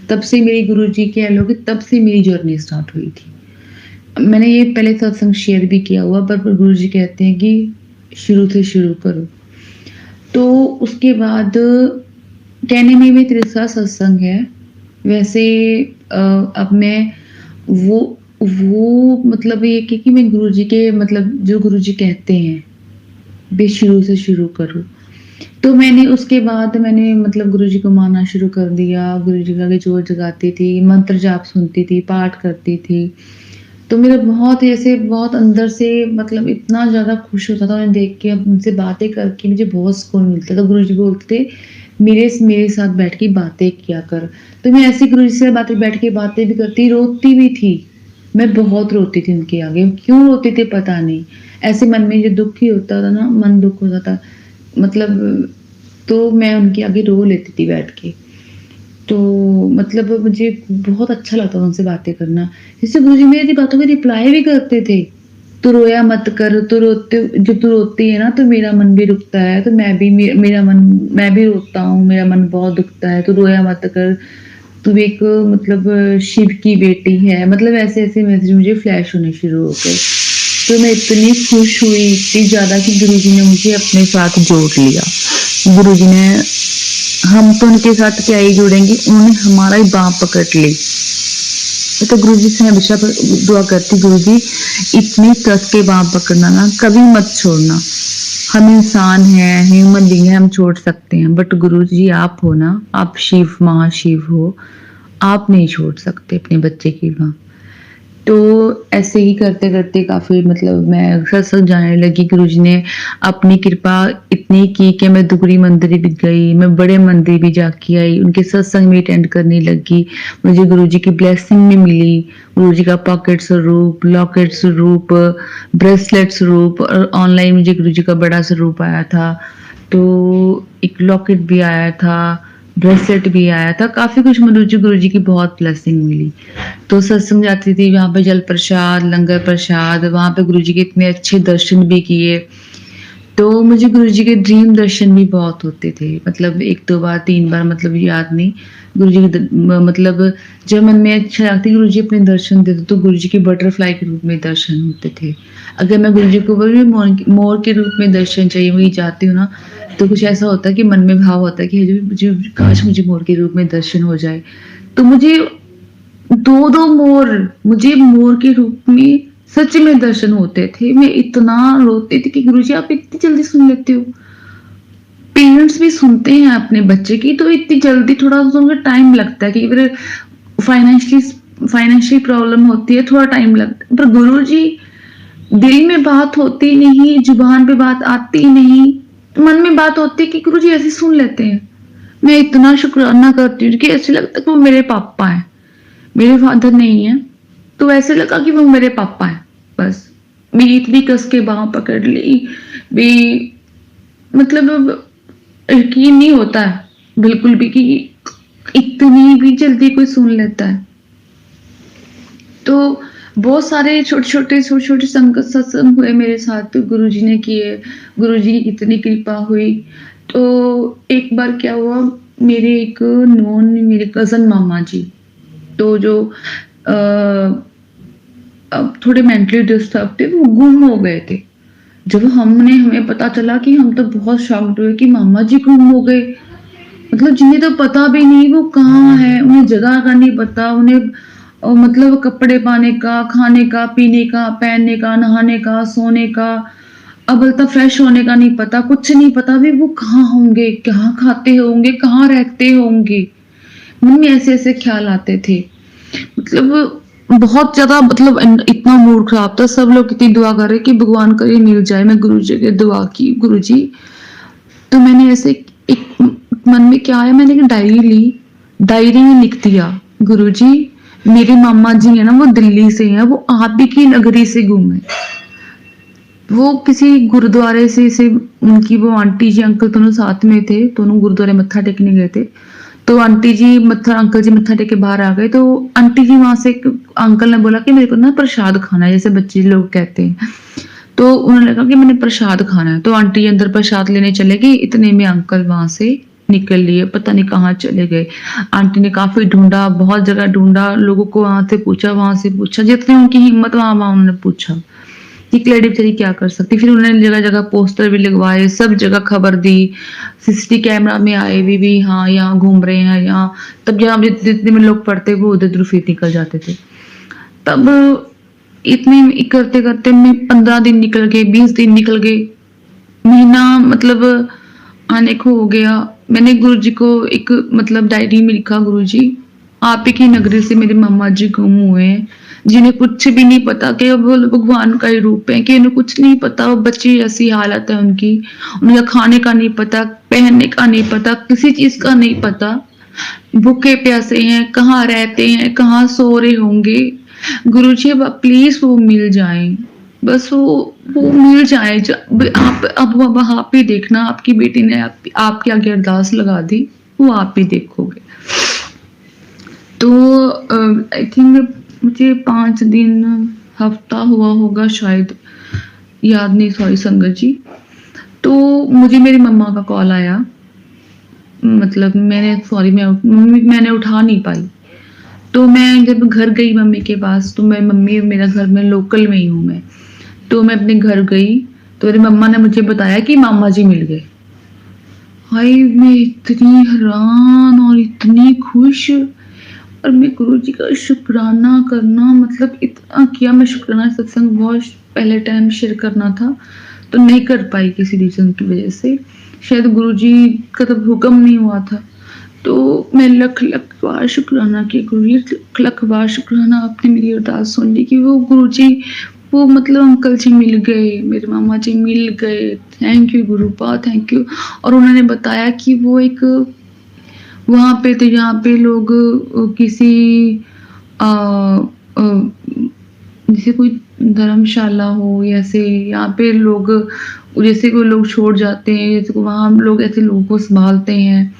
तब से मेरी गुरुजी कह लो कि तब से मेरी जर्नी स्टार्ट हुई थी। मैंने ये पहले सत्संग शेयर भी किया हुआ, पर गुरुजी कहते हैं कि शुरू से शुरू करो। तो उसके बाद कहने में भी 3 सत्संग है। वैसे अब मैं वो मतलब ये कि मैं गुरुजी के मतलब जो गुरुजी कहते हैं, बे शुरू से शुरू करो। तो मैंने उसके बाद मैंने मतलब गुरुजी को मानना शुरू कर दिया। गुरुजी का आगे जोत जगाती थी, मंत्र जाप सुनती थी, पाठ करती थी। तो मेरा बहुत ऐसे बहुत अंदर से मतलब इतना ज़्यादा खुश होता था उन्हें देख के, अब उनसे बातें करके मुझे बहुत सुकून मिलता था। गुरुजी बोलते थे मेरे साथ बैठ के बातें किया कर। तो मैं ऐसे गुरुजी से बैठ के बातें भी करती, रोती भी थी। मैं बहुत रोती थी उनके आगे, क्यों रोती थी पता नहीं। ऐसे मन में जो दुःख ही होता था ना, मन दुःख होता था मतलब, तो मैं उनके आगे रो लेती थी बैठ के। तो मतलब मुझे बहुत अच्छा लगता था उनसे बातें करना। जैसे गुरुजी मेरी बातों के रिप्लाई भी करते थे, "तू रोया मत कर, जब तू रोती है ना तो मेरा मन भी रुकता है, तो मैं भी रोता हूँ, मेरा मन बहुत दुखता है, तू रोया मत कर, तू एक मतलब शिव की बेटी है।" मतलब ऐसे-ऐसे मैसेज मुझे फ्लैश होने शुरू हो गए। तो मैं इतनी खुश हुई, इतनी ज़्यादा कि गुरुजी ने मुझे अपने साथ जोड़ लिया। गुरुजी ने, हम तो उनके साथ क्या ही जुड़ेंगे, उन्होंने हमारा ही बाँह पकड़ ली। तो गुरुजी से हमेशा दुआ करती, गुरुजी इतनी कस के बाँह पकड़ना ना, कभी मत छोड़ना। हम इंसान हैं, ह्यूमन बीइंग हैं, हम छोड़ सकते हैं, बट गुरुजी आप हो ना, आप शिव महाशिव हो, आप नहीं छोड़ सकते अपने बच्चे की बाँह। तो ऐसे ही करते-करते काफ़ी मतलब मैं सत्संग जाने लगी। गुरुजी ने अपनी कृपा इतनी की कि मैं दुगरी मंदिर भी गई, मैं बड़े मंदिर भी जाके आई, उनके सत्संग भी अटेंड करने लगी। मुझे गुरुजी की ब्लेसिंग भी मिली। गुरुजी का पॉकेट स्वरूप, लॉकेट स्वरूप, ब्रेसलेट स्वरूप और ऑनलाइन मुझे गुरुजी का बड़ा स्वरूप आया था। तो एक लॉकेट भी आया था, ब्रेसलेट भी आया था, काफ़ी कुछ मुझे गुरुजी की बहुत ब्लेसिंग मिली। तो सत्संग जाती थी, वहाँ पे जल प्रसाद, लंगर प्रसाद, वहाँ पे गुरुजी के इतने अच्छे दर्शन भी किए। तो मुझे गुरुजी के ड्रीम दर्शन भी बहुत होते थे। मतलब 1-2 बार, 3 बार मतलब याद नहीं। गुरुजी के मतलब जब मन में इच्छा लगती गुरुजी अपने दर्शन देते तो गुरुजी के बटरफ्लाई के रूप में दर्शन होते थे। अगर मैं गुरुजी को बोलूँ मोर के रूप में दर्शन चाहिए, वहीं जाती हूँ ना, तो कुछ ऐसा होता है कि मन में भाव होता है कि मुझे काश मुझे मोर के रूप में दर्शन हो जाए। तो मुझे 2-2 मोर, मुझे मोर के रूप में सच में दर्शन होते थे। मैं इतना रोती थी कि गुरुजी आप इतनी जल्दी सुन लेते हो। पेरेंट्स भी सुनते हैं अपने बच्चे की, तो इतनी जल्दी थोड़ा सा उनको टाइम लगता है कि फिर फाइनेंशियली प्रॉब्लम होती है, थोड़ा टाइम लगता है। पर गुरुजी दिल में बात होती नहीं, जुबान पे बात आती नहीं, मन में बात होती है कि गुरुजी ऐसे सुन लेते हैं। मैं इतना शुक्राना करती हूँ कि ऐसे लगता है कि वो मेरे पापा हैं। मेरे फादर नहीं है, तो ऐसे लगा कि वो मेरे पापा हैं बस। मेरी इतनी कस के बाँह पकड़ ली, भी मतलब अब यकीन नहीं होता है बिल्कुल भी कि इतनी भी जल्दी कोई सुन लेता है। तो बहुत सारे छोटे-छोटे सत्संग हुए मेरे साथ, तो गुरुजी ने किए, गुरुजी की इतनी कृपा हुई। तो एक बार क्या हुआ, मेरे एक नॉन मेरे कज़न मामा जी, तो जो अब थोड़े मेंटली डिस्टर्ब थे, वो गुम हो गए थे। जब हमें पता चला कि हम तो बहुत शॉक्ड हुए कि मामा जी गुम हो गए। मतलब जिन्हें तो पता भी नहीं वो कहाँ है, उन्हें जगह का नहीं पता, उन्हें मतलब कपड़े पाने का, खाने का, पीने का, पहनने का, नहाने का, सोने का, अब तो फ्रेश होने का नहीं पता, कुछ नहीं पता भी वो कहाँ होंगे, क्या खाते होंगे, कहाँ रहते होंगे। मन में ऐसे-ऐसे ख्याल आते थे। मतलब बहुत ज़्यादा मतलब इतना मूड खराब था, सब लोग इतनी दुआ कर रहे कि भगवान करे मिल जाए। मैं गुरुजी की दुआ की, गुरुजी, तो मैंने ऐसे एक मन में क्या आया, मैंने एक डायरी ली, डायरी में लिख दिया, गुरुजी मेरे मामा जी है ना, वो दिल्ली से हैं, वो आप ही की नगरी से गुम है। वो किसी गुरुद्वारे से उनकी वो आंटी जी अंकल दोनों साथ में थे, दोनों गुरुद्वारे मत्था टेकने गए थे। तो अंकल जी मत्था टेक के बाहर आ गए, तो आंटी जी वहां से एक अंकल ने बोला कि मेरे को ना प्रसाद खाना है, जैसे बच्चे लोग कहते हैं। तो उन्होंने कहा कि मैंने प्रसाद खाना है, तो आंटी जी अंदर प्रसाद लेने चले गई, इतने में अंकल वहां से निकल लिए, पता नहीं कहाँ चले गए। आंटी ने काफी ढूंढा, बहुत जगह ढूंढा, लोगों को वहां से पूछा, जितने उनकी हिम्मत वहां उन्होंने पूछा। एक लेडी बेचारी क्या कर सकती। फिर उन्होंने जगह-जगह पोस्टर भी लगवाए, सब जगह खबर दी, सीसीटीवी कैमरा में आए भी हाँ, यहाँ घूम रहे हैं, यहाँ तब जहाँ जितने में लोग पढ़ते वो उधर-उधर फिर निकल जाते थे। तब इतने करते-करते में 15 दिन निकल गए, 20 दिन निकल गए, महीना मतलब आने को हो गया। मैंने गुरुजी को एक मतलब डायरी में लिखा, गुरुजी आप ही की नगरी से मेरे मामा जी गुम हुए हैं, जिन्हें कुछ भी नहीं पता कि वो भगवान का ही रूप है, कि इन्हें कुछ नहीं पता, वो बच्ची ऐसी हालत है उनकी, उनका खाने का नहीं पता, पहनने का नहीं पता, किसी चीज का नहीं पता, भूखे प्यासे हैं, कहाँ रहते हैं, कहाँ सो रहे होंगे। गुरुजी अब प्लीज वो मिल जाएं, बस वो मिल जाए। आप अब आप ही देखना, आपकी बेटी ने आपके आगे अरदास लगा दी, वो आप ही देखोगे। तो आई थिंक मुझे 5 दिन, हफ्ता हुआ होगा शायद, याद नहीं, सॉरी संगत जी। तो मुझे मेरी मम्मा का कॉल आया, मतलब मैंने उठा नहीं पाई। तो मैं जब घर गई मम्मी के पास, तो मैं मम्मी मेरा घर में लोकल में ही हूँ मैं, तो मैं अपने घर गई, तो मेरी मम्मा ने मुझे बताया कि मामा जी मिल गए। हाय, मैं इतनी हैरान और इतनी खुश, और मैं गुरुजी का शुक्राना करना मतलब इतना किया। मैं शुक्राना सत्संग बहुत पहले टाइम शेयर करना था, तो नहीं कर पाई किसी रीजन की वजह से, शायद गुरुजी का तब हुक्म नहीं हुआ था। तो मैं लख लख बार शुक्राना कि गुरुजी, लख लख बार शुक्राना आपने मेरी अरदास सुन ली कि वो गुरुजी, वो मतलब अंकल जी मिल गए, मेरे मामा जी मिल गए। Thank you गुरुपा, thank you. और उन्होंने बताया कि वो एक वहाँ पे थे जहाँ पे लोग किसी अ अ, जैसे कोई धर्मशाला हो, या ऐसे यहाँ पे लोग, जैसे कोई लोग छोड़ जाते हैं, जैसे को वहाँ हम लोग ऐसे लोगों को सँभालते हैं,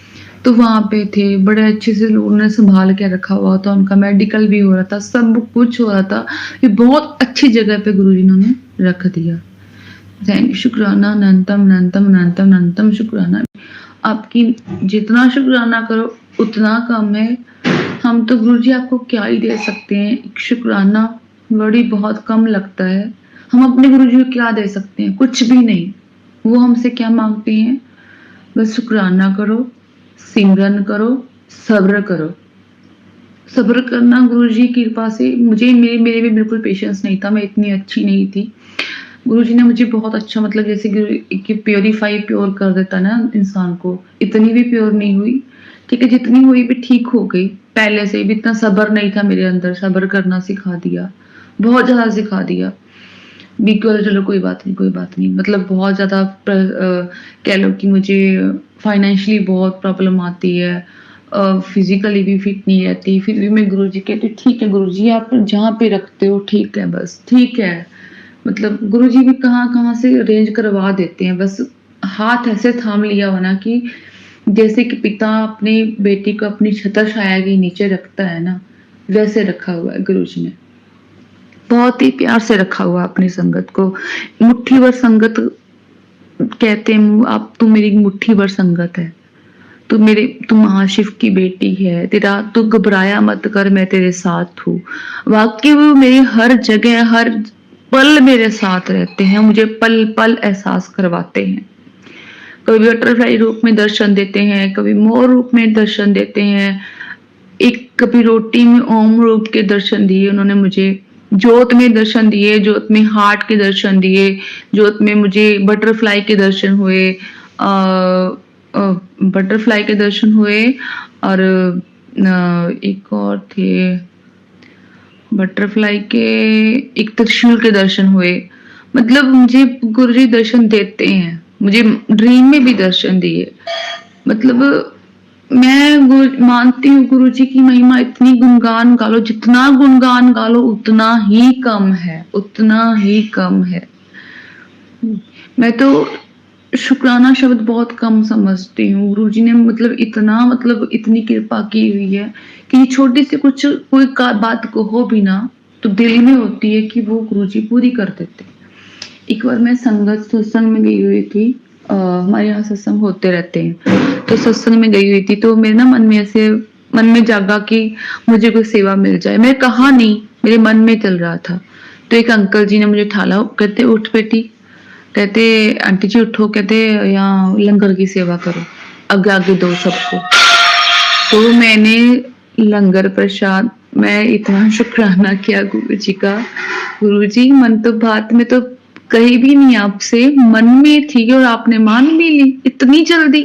तो वहाँ पे थे। बड़े अच्छे से लोगों ने सँभाल के रखा हुआ था, उनका मेडिकल भी हो रहा था, सब कुछ हो रहा था। ये बहुत अच्छी जगह पे गुरुजी ने रख दिया। थैंक शुक्राना, अनंतम अनंतम अनंतम अनंतम शुक्राना। आपकी जितना शुक्राना करो उतना कम है। हम तो गुरुजी आपको क्या ही दे सकते हैं, एक शुक्राना वर्ड ही बहुत कम लगता है। हम अपने गुरुजी को क्या दे सकते हैं, कुछ भी नहीं। वो हमसे क्या मांगते हैं, बस शुक्राना करो, सिमरन करो, सब्र करो। सब्र करना गुरुजी की कृपा से मुझे, मेरे में बिल्कुल पेशेंस नहीं था, मैं इतनी अच्छी नहीं थी। गुरुजी ने मुझे बहुत अच्छा, मतलब जैसे कि प्योर कर देता ना इंसान को, इतनी भी प्योर नहीं हुई, ठीक है, जितनी हुई भी ठीक हो गई। पहले से भी इतना सब्र नहीं था मेरे अंदर, सब्र करना सिखा दिया, बहुत ज़्यादा सिखा दिया। बिल्कुल, चलो कोई बात नहीं, कोई बात नहीं, मतलब बहुत ज़्यादा कह लो कि मुझे फाइनेंशियली बहुत प्रॉब्लम आती है, फिजिकली भी फिट नहीं रहती, फिर भी मैं गुरुजी कहती ठीक है गुरुजी, आप जहाँ पे रखते हो ठीक है, बस ठीक है। मतलब गुरुजी भी कहाँ-कहाँ से अरेंज करवा देते हैं, बस हाथ ऐसे थाम लिया हो ना कि जैसे कि पिता अपनी बेटी को अपनी छत्र-छाया के नीचे रखता है ना, वैसे रखा हुआ है गुरुजी ने। बहुत ही प्यार से रखा हुआ है अपनी संगत को। मुट्ठी भर संगत कहते हैं, आप तू मेरी मुट्ठी भर संगत है। तू महाशिव की बेटी है, तेरा तू घबराया मत कर, मैं तेरे साथ हूँ। वाक़ई वो मेरी हर जगह, हर पल मेरे साथ रहते हैं, मुझे पल-पल एहसास करवाते हैं। कभी बटरफ्लाई रूप में दर्शन देते हैं, कभी मोर रूप में दर्शन देते हैं, कभी रोटी में ओम रूप के दर्शन दिए उन्होंने मुझे, जोत में दर्शन दिए, जोत में हार्ट के दर्शन दिए, जोत में मुझे बटरफ्लाई के दर्शन हुए, बटरफ्लाई के दर्शन हुए, और एक और थे बटरफ्लाई के, एक त्रिशूल के दर्शन हुए। मतलब मुझे गुरुजी दर्शन देते हैं, मुझे ड्रीम में भी दर्शन दिए। मतलब मैं मानती हूँ गुरुजी की महिमा, इतनी गुणगान गा लो, जितना गुणगान गा लो उतना ही कम है, उतना ही कम है। मैं तो शुक्राना शब्द बहुत कम समझती हूँ। गुरुजी ने मतलब इतना, मतलब इतनी कृपा की हुई है कि छोटी सी कोई बात कहो भी ना, तो दिल में होती है कि वो गुरुजी पूरी कर देते। एक बार मैं संगत सत्संग में गई हुई थी, हमारे यहाँ सत्संग होते रहते हैं, तो सत्संग में गई हुई थी, तो मेरे ना मन में जागा कि मुझे कोई सेवा मिल जाए। मैं कहा नहीं, मेरे मन में चल रहा था। तो एक अंकल जी ने मुझे ठाला, कहते उठ बेटी, कहते आंटी जी उठो, कहते यहाँ लंगर की सेवा करो, आगे आगे दो सबको। तो मैंने लंगर प्रसाद, मैं इतना शुक्राना किया गुरुजी का। गुरुजी, मन तो बात में तो कही भी नहीं आपसे, मन में थी और आपने मान भी ली इतनी जल्दी।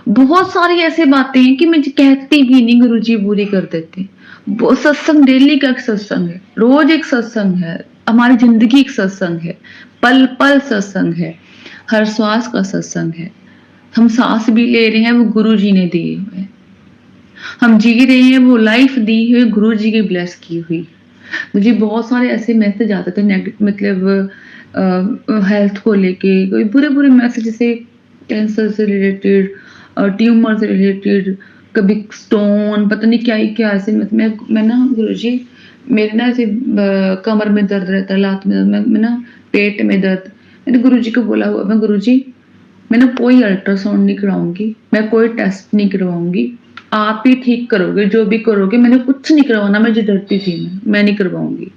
बहुत सारी ऐसी बातें हैं कि मैं कहती भी नहीं, गुरुजी पूरी कर देते। वो सत्संग डेली का एक सत्संग है, रोज एक सत्संग है, हमारी जिंदगी एक सत्संग है, पल पल सत्संग है, हर श्वास का सत्संग है। हम सांस भी ले रहे हैं, वो गुरुजी ने दिए हुए, हम जी रहे हैं, वो लाइफ दी हुई गुरुजी की ब्लेस की हुई। मुझे बहुत सारे ऐसे मैसेज आते थे मतलब हेल्थ को लेके, कोई बुरे मैसेज, जैसे कैंसर से रिलेटेड, ट्यूमर से रिलेटेड, कभी स्टोन, पता नहीं क्या ही क्या ऐसे। मैं ना गुरुजी, मेरे ना ऐसे कमर में दर्द रहता है, लात में दर्द, मैं ना पेट में दर्द, मैंने गुरुजी को बोला हुआ, मैं गुरुजी, मैं ना कोई अल्ट्रासाउंड नहीं करवाऊंगी, मैं कोई टेस्ट नहीं करवाऊंगी, आप ही ठीक करोगे, जो भी करोगे, मैंने कुछ नहीं करवाना, मैं जो डरती थी मैं नहीं करवाऊंगी।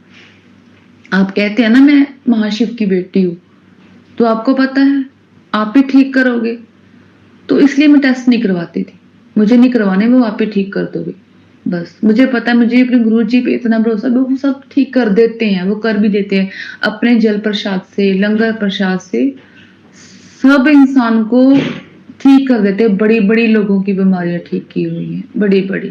आप कहते हैं ना मैं महाशिव की बेटी हूँ, तो आपको पता है आप ही ठीक करोगे, तो इसलिए मैं टेस्ट नहीं करवाती थी, मुझे नहीं करवाने, वो आप ही ठीक कर दोगे, बस मुझे पता है, मुझे अपने गुरुजी पे इतना भरोसा, वो सब ठीक कर देते हैं, वो कर भी देते हैं। अपने जल प्रसाद से, लंगर प्रसाद से सब इंसान को ठीक कर देते हैं, बड़ी-बड़ी लोगों की बीमारियाँ ठीक की हुई हैं, बड़ी-बड़ी।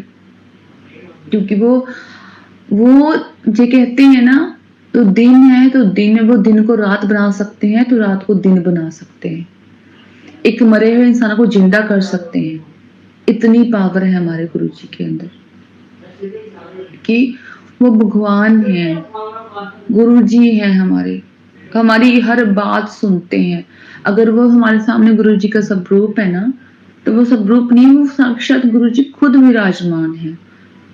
क्योंकि वो ये कहते हैं ना, तो दिन है तो दिन में वो दिन को रात बना सकते हैं, तो रात को दिन बना सकते हैं। एक मरे हुए इंसान को जिंदा कर सकते हैं। इतनी पावर है हमारे गुरुजी के अंदर कि वो भगवान हैं, गुरुजी हैं हमारे, हमारी हर बात सुनते हैं। अगर वो हमारे सामने गुरुजी का स्वरूप है ना, तो वो स्वरूप नहीं, वो साक्षात गुरुजी खुद विराजमान हैं।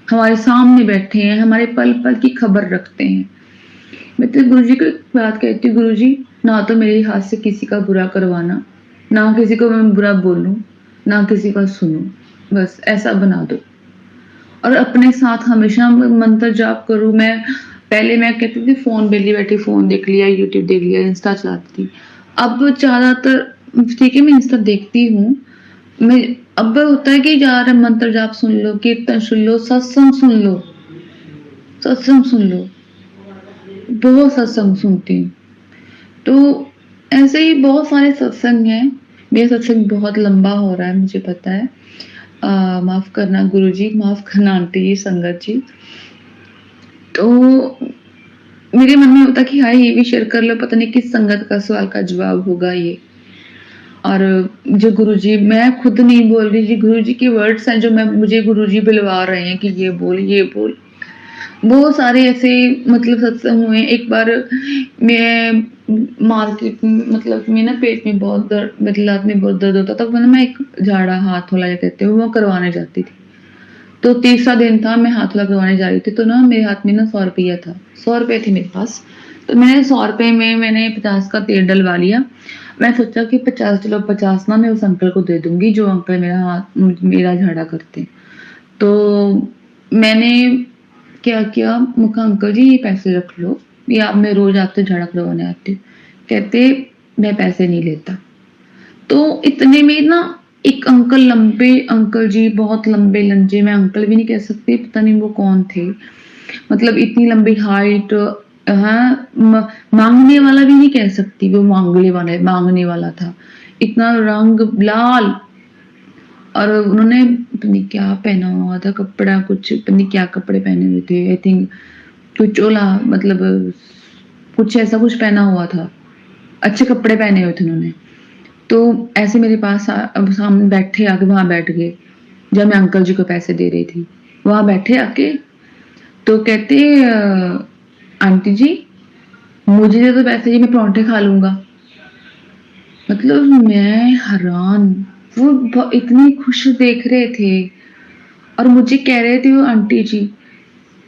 हमारे सामने बैठे हैं, हमारे पल-पल की खबर रखते हैं। मैं तो गुरुजी को एक बात कहती हूँ, गुरुजी ना तो मेरे हाथ से किसी का बुरा करवाना, ना किसी को मैं बुरा बोलूँ, ना किसी का सुनूँ, बस ऐसा बना दो। और अपने साथ हमेशा मंत्र जाप करूँ। पहले मैं कहती थी फ़ोन वेली बैठी फ़ोन देख लिया, यूट्यूब देख लिया, इंस्टा चलाती थी। अब ज़्यादातर ठीक है मैं इंस्टा देखती हूँ, मैं अब होता है कि यार मंत्र जाप सुन लो, कीर्तन सुन लो, सत्संग सुन लो, सत्संग सुन लो। बहुत सत्संग सुनती हूँ। तो ऐसे ही बहुत सारे सत्संग हैं। मेरा सत्संग बहुत लंबा हो रहा है, मुझे पता है। माफ़ करना गुरुजी, माफ़ करना आंटी जी, संगत जी। तो मेरे मन में होता कि हाँ, ये भी शेयर कर लो, पता नहीं किस संगत का सवाल का जवाब होगा ये। और जो गुरुजी, मैं खुद नहीं बोल रही जी, गुरुजी के वर्ड्स हैं जो मुझे गुरुजी बुलवा रहे हैं कि ये बोल, ये बोल। बहुत सारे ऐसे मतलब सत्संग हुए। एक बार मैं मार्केट में मतलब मेरे ना पेट में बहुत दर्द, मतलब रात में बहुत दर्द होता था, तो मैं एक झाड़ा हाथ वाला जो कहते हैं वो करवाने जाती थी। तो तीसरा दिन था, मैं हाथ वाला करवाने जा रही थी, तो ना मेरे हाथ में ना 100 रुपया था, 100 रुपए थे मेरे पास। तो मैंने 100 रुपए में मैंने 50 का तेल डलवा लिया। मैं सोचा कि 50 चलो 50 ना मैं उस अंकल को दे दूंगी जो अंकल मेरा झाड़ा करते हैं। तो मैंने क्या किया, मैं कहा अंकल जी ये पैसे रख लो, ये आप मैं रोज आपसे झाड़ा करवाने आती हूँ। कहते मैं पैसे नहीं लेता। तो इतने में ना एक अंकल, लंबे अंकल जी, बहुत लंबे लंजे, मैं अंकल भी नहीं कह सकती, पता नहीं वो कौन थे। मतलब इतनी लंबी हाइट, हाँ, मांगने वाला भी नहीं कह सकती, वो मांगने वाला था। इतना रंग लाल, और उन्होंने पता नहीं क्या पहना हुआ था कपड़ा, कुछ पता नहीं क्या कपड़े पहने हुए थे, आई थिंक कुछ चोला, मतलब कुछ ऐसा कुछ पहना हुआ था, अच्छे कपड़े पहने हुए थे उन्होंने। तो ऐसे मेरे पास अब सामने बैठे, आके वहां बैठ गए जब मैं अंकल जी को पैसे दे रही थी। वहां बैठे आके, तो कहते आंटी जी मुझे दे दो पैसे जी, मैं परांठे खा लूंगा। मतलब मैं हैरान, वो इतनी खुश देख रहे थे और मुझे कह रहे थे वो आंटी जी।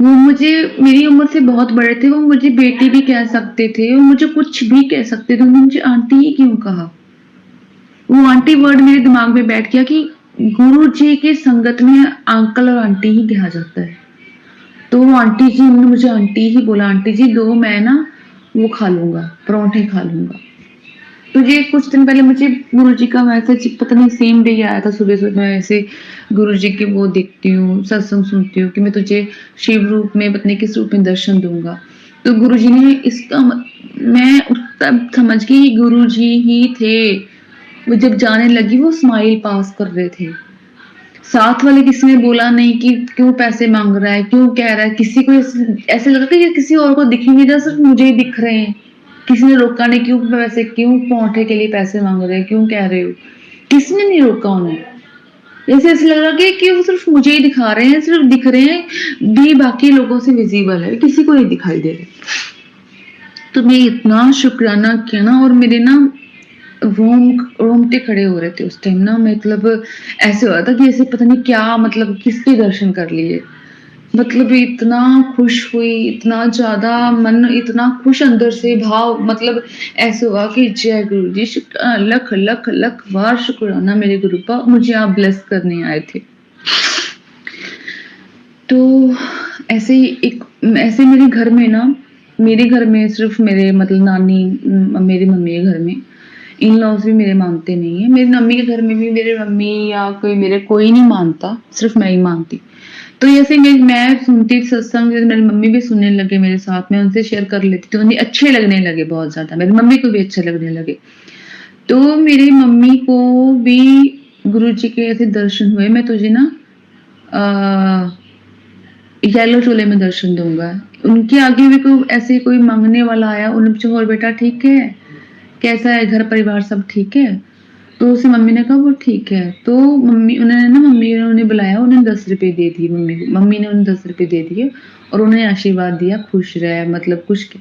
वो मुझे, मेरी उम्र से बहुत बड़े थे, वो मुझे बेटी भी कह सकते थे, वो मुझे कुछ भी कह सकते थे, उन्होंने मुझे आंटी ही क्यों कहा। वो आंटी वर्ड मेरे दिमाग में बैठ गया कि गुरु जी की संगत में अंकल और आंटी ही कहा जाता है। तो वो आंटी जी, उन्होंने मुझे आंटी ही बोला, आंटी जी दो, मैं ना वो खा लूंगा, परांठे खा लूंगा। तो ये कुछ दिन पहले मुझे गुरुजी का मैसेज, पता नहीं सेम डे आया था, सुबह सुबह मैं ऐसे गुरुजी के वो देखती हूँ, सत्संग सुनती हूँ कि मैं तुझे शिव रूप में, पता नहीं किस रूप में दर्शन दूंगा। तो गुरुजी ने इसका मैं तब समझ गई गुरुजी ही थे। वो जब जाने लगी वो स्माइल पास कर रहे थे, साथ वाले किसी ने बोला नहीं कि क्यों पैसे मांग रहा है, क्यों कह रहा है। किसी को ऐसे लगा कि ये किसी और को दिख ही नहीं रहा, सिर्फ मुझे ही दिख रहे हैं। किसी ने रोका नहीं, क्यों पैसे, क्यों परांठे के लिए पैसे मांग रहे हैं, क्यों कह रहे हो। किसी ने नहीं रोका उन्हें। जैसे ऐसे लग रहा कि वो सिर्फ मुझे ही दिखा रहे हैं, सिर्फ दिख रहे हैं भी, बाकी लोगों से विजिबल है, किसी को नहीं दिखाई दे रहे। तो मैं इतना शुक्राना किया ना, और मेरे ना रोंगटे खड़े हो रहे थे उस टाइम ना। मतलब ऐसे हो रहा था कि ऐसे पता नहीं क्या, मतलब किसके दर्शन कर लिए। मतलब इतना खुश हुई, इतना ज्यादा मन, इतना खुश अंदर से भाव, मतलब ऐसे हुआ कि जय गुरु जी, लख लख लख बार शुक्राना मेरे गुरु का, मुझे आप ब्लेस करने आए थे। तो ऐसे ही ऐसे मेरे घर में सिर्फ मेरे मतलब नानी, मेरी मम्मी के घर में, इन लॉज भी मेरे मानते नहीं है। मेरी मम्मी के घर में भी मेरे मम्मी या कोई नहीं मानता, सिर्फ मैं ही मानती। तो जैसे मैं सुनती सत्संग, मेरी मम्मी भी सुनने लगे मेरे साथ, मैं उनसे शेयर कर लेती थी, उन्हें अच्छे लगने लगे बहुत ज्यादा, मेरी मम्मी को भी अच्छे लगने लगे। तो मेरी मम्मी को भी गुरुजी के ऐसे दर्शन हुए, मैं तुझे ना येलो चोले में दर्शन दूँगा। उनके आगे भी कोई ऐसे कोई माँगने वाला आया, उन्होंने पूछा और बेटा ठीक है? कैसा है घर परिवार सब ठीक है? तो उससे मम्मी ने कहा वो ठीक है। तो मम्मी ने उन्हें बुलाया, उन्हें 10 रुपए दे दिए मम्मी को। मम्मी ने उन्हें 10 रुपए दे दिए और उन्हें आशीर्वाद दिया, खुश रह मतलब कुछ।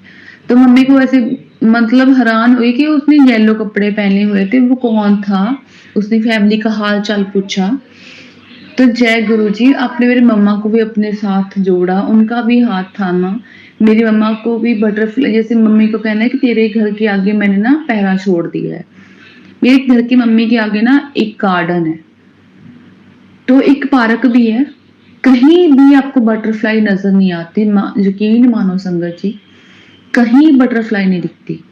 तो मम्मी को ऐसे मतलब हैरान हुई कि उसने येलो कपड़े पहने हुए थे, वो कौन था? उसने फैमिली का हाल-चाल पूछा। तो जय गुरुजी, आपने मेरी मम्मा को भी अपने साथ जोड़ा, उनका भी हाथ थामा। मेरी मम्मा को भी बटरफ्लाई जैसे मम्मी को कहना है कि तेरे घर के आगे मैंने ना पहरा छोड़ दिया है। मेरे घर की मम्मी के आगे ना एक गार्डन है, तो एक पार्क भी है। कहीं भी आपको बटरफ्लाई नज़र नहीं आती, यकीन मानो संगत जी, कहीं बटरफ्लाई नहीं दिखती।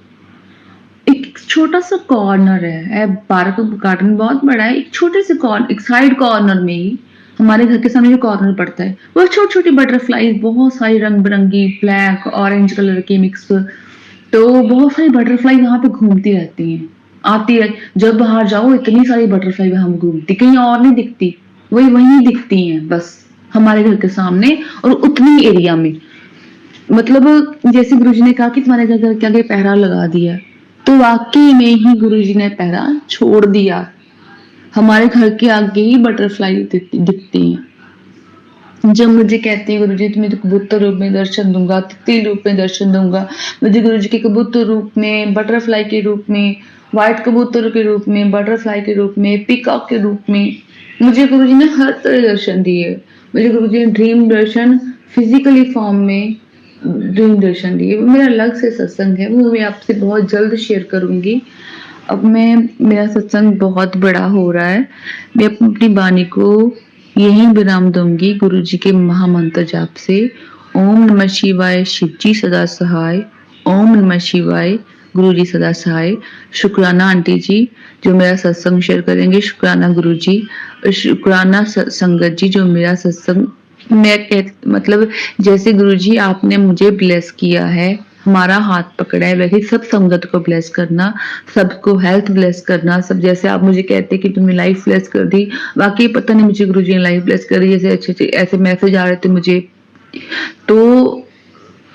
एक छोटा-सा कॉर्नर है, पार्क गार्डन बहुत बड़ा है, एक छोटे से एक साइड कॉर्नर में ही हमारे घर के सामने जो कॉर्नर पड़ता है, वो छोटी-छोटी बटरफ्लाईज़ बहुत सारी रंग-बिरंगी ब्लैक, ऑरेंज कलर की मिक्स, तो बहुत सारी बटरफ्लाई वहाँ पे घूमती रहती हैं, आती है। जब बाहर जाओ इतनी सारी बटरफ्लाई वहाँ घूमती, कहीं और नहीं दिखती, वही वहीं दिखती हैं बस हमारे घर के सामने और उतनी एरिया में। मतलब जैसे गुरुजी ने कहा कि तुम्हारे घर के आगे पहरा लगा दिया, तो वाक़ई में ही गुरुजी ने पहरा छोड़ दिया। हमारे घर के आगे ही बटरफ्लाई दिखती हैं। जब मुझे कहते हैं गुरुजी तुम्हें तो कबूतर रूप में दर्शन दूँगा, तितली रूप में दर्शन दूँगा, मुझे गुरुजी के कबूतर रूप में, बटरफ्लाई के रूप में, व्हाइट कबूतर के रूप में, बटरफ्लाई के रूप में, पीकॉक के रूप में, मुझे गुरुजी ने हर तरह दर्शन दिए। मुझे गुरुजी ने ड्रीम दर्शन फिज़िकली फॉर्म में ड्रीम दर्शन दिए। वो मेरा अलग से सत्संग है, वो मैं आपसे बहुत जल्द शेयर करूँगी। अब मेरा सत्संग बहुत बड़ा हो रहा है, मैं अपनी वाणी को यहीं विराम दूँगी गुरुजी के महामंत्र जाप से। ओम नमः शिवाय, शिव जी सदा सहाय। ओम नमः शिवाय, गुरुजी सदा सहाय। शुक्राना आंटी जी जो मेरा सत्संग शेयर करेंगे, शुक्राना गुरुजी, शुक्राना संगत जी जो मेरा सत्संग मतलब जैसे गुरुजी आपने मुझे ब्लेस किया है, हमारा हाथ पकड़ा है, वैसे सब संगत को ब्लेस करना, सबको हेल्थ ब्लेस करना। सब जैसे आप मुझे कहते कि तुमने लाइफ ब्लेस कर दी, वाकई पता नहीं मुझे गुरुजी ने लाइफ ब्लेस कर दी। जैसे अच्छे ऐसे मैसेज आ रहे थे मुझे, तो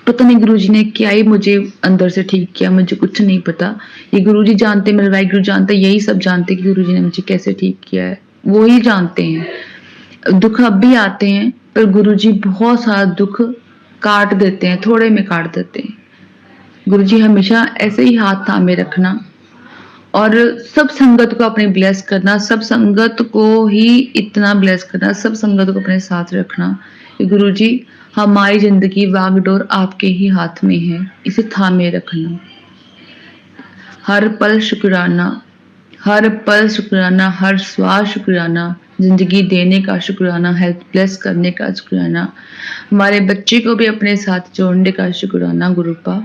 पता नहीं गुरुजी ने क्या ही मुझे अंदर से ठीक किया, मुझे कुछ नहीं पता। ये गुरुजी जानते, मेरे वाहिगुरु जानते, यही सब जानते कि गुरुजी ने मुझे कैसे ठीक किया है, वो ही जानते हैं। दुख अब भी आते हैं पर गुरुजी बहुत सारा दुख काट देते हैं, थोड़े में काट देते हैं। गुरुजी हमेशा ऐसे ही हाथ थामे रखना और सब संगत को अपने ब्लेस करना, सब संगत को ही इतना ब्लेस करना, सब संगत को अपने साथ रखना। गुरुजी हमारी जिंदगी वागडोर आपके ही हाथ में है, इसे थामे रखना। हर पल शुक्राना, हर पल शुक्राना, हर श्वास शुक्राना, जिंदगी देने का शुक्राना, हेल्थ ब्लेस करने का शुक्राना, हमारे बच्चे को भी अपने साथ जोड़ने का शुक्राना। गुरुपा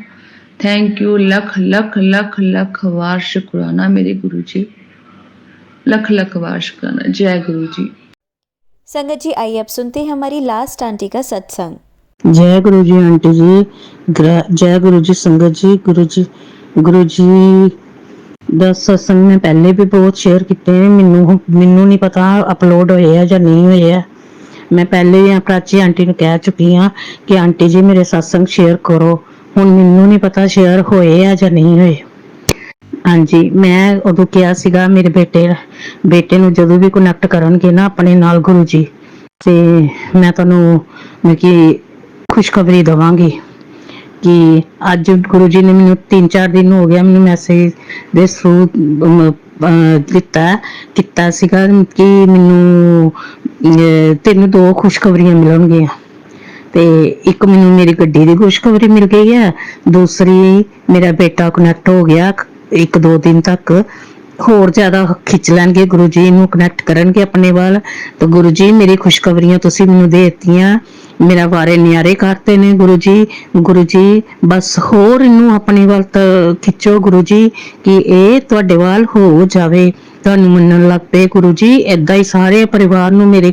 थैंक यू, लख लख लख लख बार शुक्राना मेरे गुरुजी, लख लख बार शुक्राना। जय गुरुजी। संगत जी आइए अब सुनते हैं हमारी लास्ट आंटी का सत्संग। जय गुरु जी आंटी जी, जय गुरु जी संगत जी। गुरु जी ਦਾ सत्संग मैं पहले भी बहुत शेयर किए हैं, ਮੈਨੂੰ नहीं पता अपलोड होए है ਜਾਂ नहीं होए है। मैं पहले भी प्राची आंटी ਨੂੰ कह चुकी हाँ कि आंटी जी मेरे सत्संग शेयर करो, ਹੁਣ ਮੈਨੂੰ नहीं पता शेयर होए है ਜਾਂ नहीं होए। हाँ जी, मैं उदों किया सीगा मेरे बेटे ਨੂੰ ਜਦੋਂ ਵੀ ਕਨੈਕਟ ਕਰਨਗੇ ਨਾ ਆਪਣੇ ਨਾਲ ਗੁਰੂ ਜੀ ਤੇ ਮੈਂ ਤੁਹਾਨੂੰ ਕਿ ਖੁਸ਼ਖਬਰੀ ਦਵਾਂਗੀ कि अज गुरु जी ने मैनू 3-4 दिन हो गया मैनू मैसेज दे थ्रू दिता सीगा कि मैनू तेनू 2 खुशखबरियां मिलणगियां। ते एक मैनू मेरी गड्डी दी खुशखबरी मिल गई है, दूसरी मेरा बेटा कनैक्ट हो गया 1-2 दिन तक, होर ज्यादा खिच लैणगे गुरु जी नू कनैक्ट करनगे अपने वाल। तो गुरु जी मेरी खुशखबरियां तुसीं मैनू दे दित्तियां, मेरा वारे न्यारे करते ने गुरु जी बस होर इनू अपने वाल खिचो गुरु जी कि ये तुहाडे वाल हो जावे, तुहानू मनन लग पे गुरु जी। इदां ही सारे परिवार नू मेरे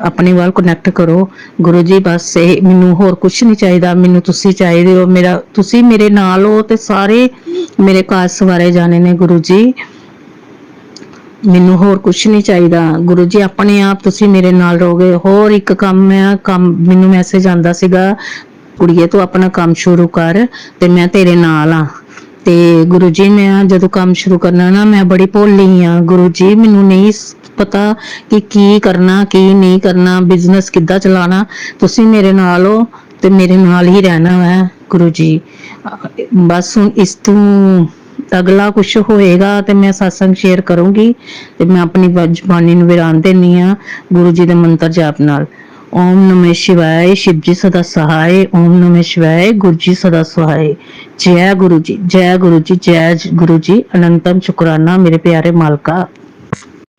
अपने वाल कनैक्ट करो गुरु जी, बस मैनू होर कुछ नहीं चाहिदा, मैनू तुसीं चाहिदे हो, तुसीं मेरे नाल हो ते सारे मेरे काज सवारे जाने ने गुरु जी। ਮੈਨੂੰ ਹੋਰ ਕੁਝ ਨਹੀਂ ਚਾਹੀਦਾ ਗੁਰੂ ਜੀ, ਆਪਣੇ ਆਪ ਤੁਸੀਂ ਮੇਰੇ ਨਾਲ ਰਹੋਗੇ। ਹੋਰ ਇੱਕ ਕੰਮ ਹੈ, ਕੰਮ ਮੈਨੂੰ ਮੈਸੇਜ ਆਂਦਾ ਸੀਗਾ, ਕੁੜੀਏ ਤੂੰ ਆਪਣਾ ਕੰਮ ਸ਼ੁਰੂ ਕਰ ਤੇ ਮੈਂ ਤੇਰੇ ਨਾਲ ਆ। ਤੇ ਗੁਰੂ ਜੀ ਮੈਂ ਜਦੋਂ ਕੰਮ ਸ਼ੁਰੂ ਕਰਨਾ ਨਾ, ਮੈਂ ਬੜੀ ਭੋਲੀ ਆ ਗੁਰੂ ਜੀ, ਮੈਨੂੰ ਨਹੀਂ ਪਤਾ ਕਿ ਕੀ ਕਰਨਾ ਕੀ ਨਹੀਂ ਕਰਨਾ, ਬਿਜ਼ਨਸ ਕਿੱਦਾਂ ਚਲਾਣਾ। ਤੁਸੀਂ ਮੇਰੇ ਨਾਲ ਹੋ ਤੇ ਮੇਰੇ ਨਾਲ ਹੀ ਰਹਿਣਾ ਹੈ ਗੁਰੂ ਜੀ। ਬਸ ਹੁਣ ਇਸ ਤੋਂ ਅਗਲਾ ਕੁਝ ਹੋਏਗਾ ਤੇ ਮੈਂ satsang ਸ਼ੇਅਰ ਕਰੂੰਗੀ ਤੇ ਮੈਂ ਆਪਣੀ ਜ਼ੁਬਾਨੀ ਨੂੰ ਵਿਰਾਮ ਦੇਣੀ ਆ ਗੁਰੂ ਜੀ ਦੇ ਮੰਤਰ ਜਾਪ ਨਾਲ। ओम नमः शिवाय, शिव जी सदा सहाय। ओम नमः शिवाय, गुरु जी सदा सहाय। जय गुरु जी, जय गुरु जी, जय गुरु जी। अनंतम शुक्राना मेरे प्यारे मालका।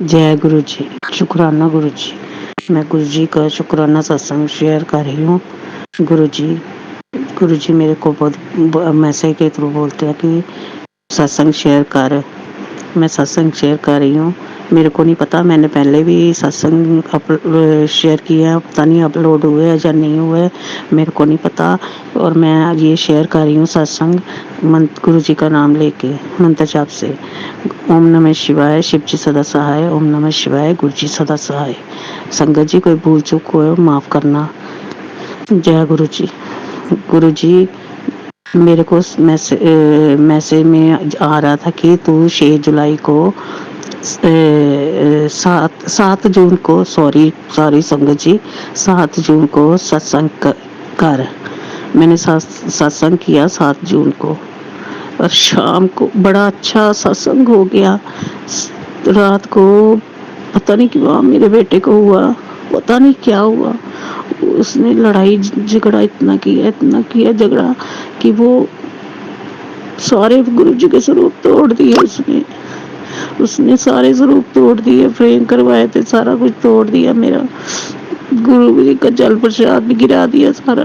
जय गुरु जी, शुक्राना गुरु जी। मैं गुरु जी का शुक्राना सत्संग शेयर कर रही हूँ। गुरु जी मेरे को बहुत मैसेज के थ्रू बोलते हैं कि सत्संग शेयर कर। मैं सत्संग शेयर कर रही हूँ। मेरे को नहीं पता, मैंने पहले भी सत्संग शेयर किया, पता नहीं अपलोड हुए है या नहीं हुए, मेरे को नहीं पता। और मैं आज ये शेयर कर रही हूँ सत्संग गुरु जी का नाम लेके मंत्र जाप से। ओम नमः शिवाय, शिव जी सदा सहाय। ओम नमः शिवाय, गुरु जी सदा सहाय। संगत जी कोई भूल चूक हो माफ़ करना। जय गुरु जी। गुरु जी मेरे को मैसेज में आ रहा था कि तू 6 जुलाई को 7 जून को सॉरी संगत जी 7 जून को सत्संग कर। मैंने सत्संग किया 7 जून को और शाम को बड़ा अच्छा सत्संग हो गया। रात को पता नहीं क्यों मेरे बेटे को हुआ, पता नहीं क्या हुआ, उसने लड़ाई झगड़ा इतना किया झगड़ा कि वो सारे गुरु जी के स्वरूप तोड़ दिए। उसने सारे स्वरूप तोड़ दिए, फ्रेम करवाए थे, सारा कुछ तोड़ दिया। मेरा गुरु जी का जल प्रसाद भी गिरा दिया सारा।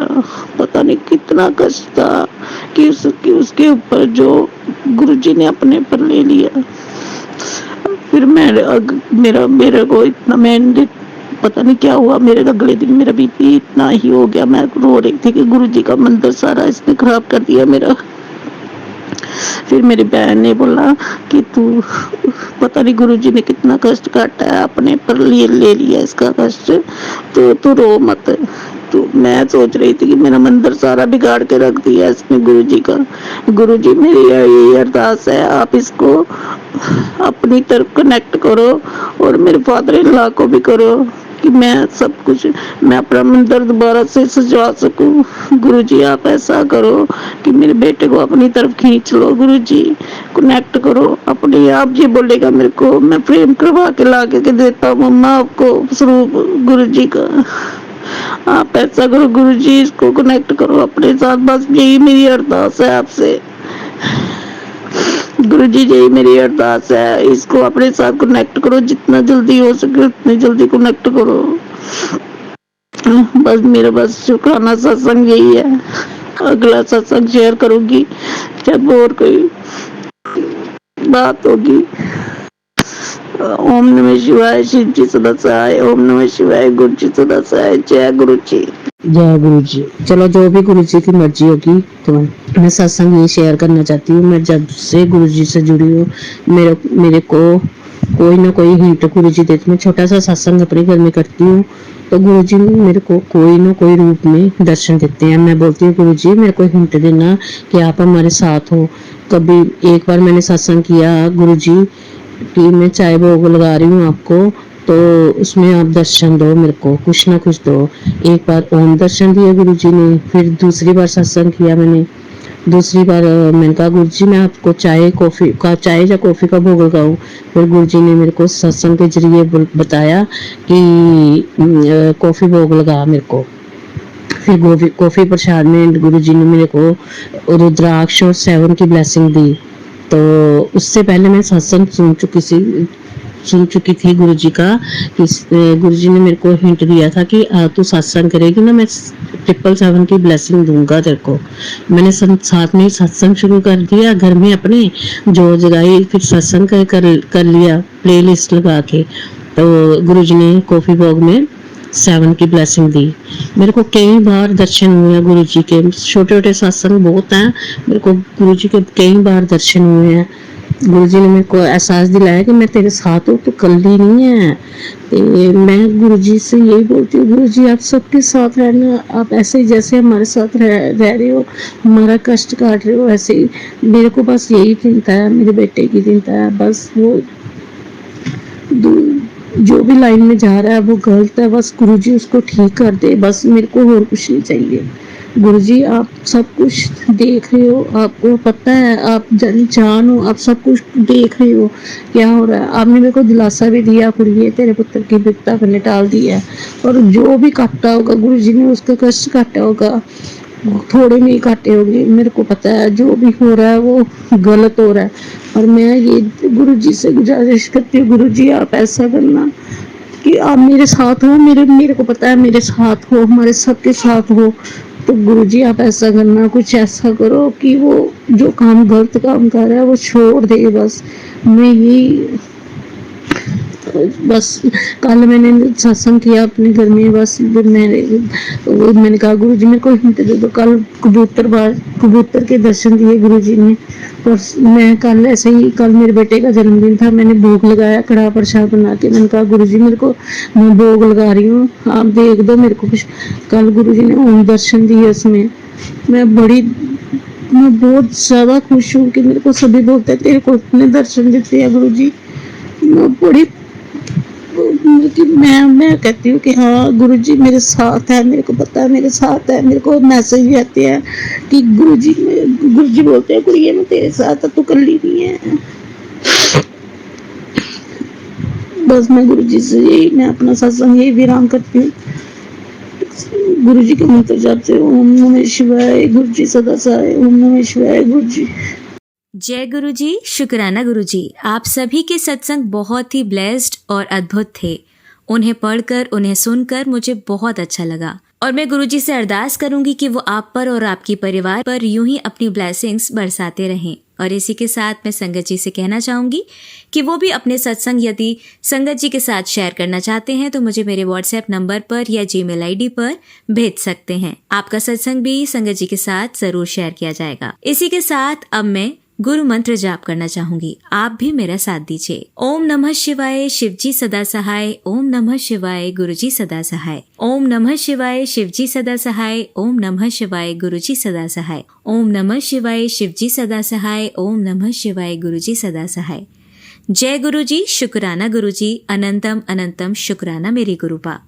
पता नहीं कितना कष्ट था कि उसके ऊपर जो गुरु जी ने अपने पर ले लिया। फिर मेरे को इतना, मैंने पता नहीं क्या हुआ, मेरे अगले दिन मेरा बीपी इतना ही हो गया, मैं रो रही थी कि गुरु जी का मंदिर सारा इसने खराब कर दिया मेरा। फिर मेरी बहन ने बोला कि तू पता नहीं गुरु जी ने कितना कष्ट काटा है, अपने पर ले लिया इसका कष्ट, तो तू रो मत। तो मैं सोच रही थी कि मेरा मंदिर सारा बिगाड़ के रख दिया इसने गुरु जी का। गुरु जी मेरी यही अरदास है, आप इसको अपनी तरफ कनेक्ट करो और मेरे फादर इन लॉ को भी करो कि मैं सब कुछ, मैं अपना मंदिर दोबारा से सजा सकूं। गुरु जी आप ऐसा करो कि मेरे बेटे को अपनी तरफ खींच लो, गुरु जी कनेक्ट करो। अपने आप जी बोलेगा मेरे को, मैं प्रेम करवा के ला के देता हूँ मम्मा आपको स्वरूप गुरु जी का। आप ऐसा करो गुरु जी, इसको कनेक्ट करो अपने साथ, बस यही मेरी अरदास है आपसे। गुरु जी यही मेरी अरदास है, इसको अपने साथ कनेक्ट करो, जितना जल्दी हो सके उतनी जल्दी कनेक्ट करो। बस शुक्राना सत्संग यही है। अगला सत्संग शेयर करूंगी जब और कोई बात होगी। ओम नमः शिवाय, शिव जी सदा सहाय। ओम नमः शिवाय, गुरु जी सदा सहाय। जय गुरु जी, जय गुरु जी। चलो जो भी गुरु जी की मर्जी होगी, तो मैं सत्संग ये शेयर करना चाहती हूँ। मैं जब से गुरु जी से जुड़ी हूँ, मेरे को कोई ना कोई हिंट गुरु जी देते। मैं छोटा सा सत्संग अपने घर में करती हूँ तो गुरु जी मेरे को कोई ना कोई रूप में दर्शन देते हैं। मैं बोलती हूँ गुरु जी मेरे को हिंट देना कि आप हमारे साथ हो। कभी एक बार मैंने सत्संग किया गुरु जी कि मैं चाय भोग लगा रही हूँ आपको, तो उसमें आप दर्शन दो, मेरे को कुछ ना कुछ दो। एक बार ओम दर्शन दिए गुरु जी ने। फिर दूसरी बार सत्संग किया मैंने, दूसरी बार मैंने कहा गुरु जी मैं आपको चाय या कॉफ़ी का भोग लगाऊं। फिर गुरु जी ने मेरे को सत्संग के जरिए बताया कि कॉफ़ी भोग लगा मेरे को। फिर कॉफ़ी प्रसाद में गुरु जी ने मेरे को रुद्राक्ष और 7 की ब्लेसिंग दी। तो उससे पहले मैं सत्संग सुन चुकी थी गुरु जी का। गुरु जी ने मेरे को हिंट दिया था कि तू सत्संग करेगी ना, मैं 777 की ब्लेसिंग दूंगा तेरे को। मैंने साथ में सत्संग शुरू कर दिया घर में अपने, जो जगाई फिर सत्संग कर लिया प्लेलिस्ट लगा के। तो गुरु जी ने कॉफ़ी भोग में 7 की ब्लेसिंग दी। मेरे को कई बार दर्शन हुए गुरु जी के। छोटे छोटे सत्संग बहुत हैं, मेरे को गुरु जी के कई बार दर्शन हुए हैं। गुरु जी ने मेरे को एहसास दिलाया कि मैं तेरे साथ हूँ, तो कल्ली नहीं है। तो मैं गुरु जी से यही बोलती हूँ, गुरु जी आप सबके साथ रहना, आप ऐसे ही जैसे हमारे साथ रह रहे हो, हमारा कष्ट काट रहे हो, ऐसे ही। मेरे को बस यही चिंता है, मेरे बेटे की चिंता है, बस वो जो भी लाइन में जा रहा है वो गलत है, बस गुरु जी उसको ठीक कर दे, बस मेरे को और कुछ नहीं चाहिए। गुरु जी आप सब कुछ देख रहे हो, आपको पता है, आप जान हो, आप सब कुछ देख रहे हो क्या हो रहा है। आपने मेरे को दिलासा भी दिया, कुड़िए तेरे पुत्र की विपदा मैंने टाल दी है, और जो भी काटा होगा गुरु जी ने उसका कष्ट काटा होगा, थोड़े नहीं काटे होंगे, मेरे को पता है जो भी हो रहा है वो गलत हो रहा है। और मैं ये गुरु जी से गुजारिश करती हूँ, गुरु जी आप ऐसा करना कि आप मेरे साथ हो, मेरे को पता है मेरे साथ हो, हमारे सबके साथ हो। तो गुरु जी आप ऐसा करना, कुछ ऐसा करो कि वो जो काम गलत काम कर रहा है वो छोड़ दे, बस मैं यही, बस कल मैंने सत्संग किया अपने घर में, बस मैंने कहा गुरु जी मेरे को हिम्मत दे दो। कल कबूतर के दर्शन दिए गुरु जी ने। और मैं कल ऐसे ही, कल मेरे बेटे का जन्मदिन था, मैंने भोग लगाया कड़ा प्रसाद बना के, मैंने कहा गुरु जी मेरे को, मैं भोग लगा रही हूँ, आप देख दो मेरे को कुछ। कल गुरु जी ने ओम दर्शन दिए उसमें, मैं बहुत ज्यादा खुश हूँ कि मेरे को सभी बोलते हैं तेरे को इतने दर्शन देते हैं गुरु जी। मैं बड़ी कि मैं कहती हूँ कि हाँ गुरु जी मेरे साथ है, मेरे को पता है मेरे साथ है। मेरे को मैसेज भी आते हैं कि गुरु जी बोलते हैं कुड़िए मैं तेरे साथ है, तू कल्ली नहीं है। बस मैं गुरु जी से यही, मैं अपना सत्संग यही विराम करती हूँ, गुरु जी के मंत्र जाप से। ओम नमः शिवाय, गुरु जी सदा सहाय। ओम नमः शिवाय, गुरु जी। जय गुरु जी, शुक्राना गुरु जी। आप सभी के सत्संग बहुत ही ब्लेस्ड और अद्भुत थे। उन्हें पढ़कर, उन्हें सुनकर मुझे बहुत अच्छा लगा, और मैं गुरु जी से अरदास करूंगी कि वो आप पर और आपके परिवार पर यूं ही अपनी ब्लेसिंग्स बरसाते रहें। और इसी के साथ मैं संगत जी से कहना चाहूंगी कि वो भी अपने सत्संग यदि संगत जी के साथ शेयर करना चाहते हैं तो मुझे मेरे व्हाट्सएप नंबर पर या जीमेल आईडी पर भेज सकते हैं। आपका सत्संग भी संगत जी के साथ जरूर शेयर किया जाएगा। इसी के साथ अब मैं गुरु मंत्र जाप करना चाहूंगी, आप भी मेरा साथ दीजिए। ओम नमः शिवाय, शिवजी सदा सहाय। ओम नमः शिवाय, गुरुजी सदा सहाय। ओम नमः शिवाय, शिवजी सदा सहाय। ओम नमः शिवाय, गुरुजी सदा सहाय। ओम नमः शिवाय, शिवजी सदा सहाय। ओम नमः शिवाय, गुरुजी सदा सहाय। जय गुरु जी, शुक्राना गुरु जी, अनंतम अनंतम शुक्राना मेरे गुरुपा।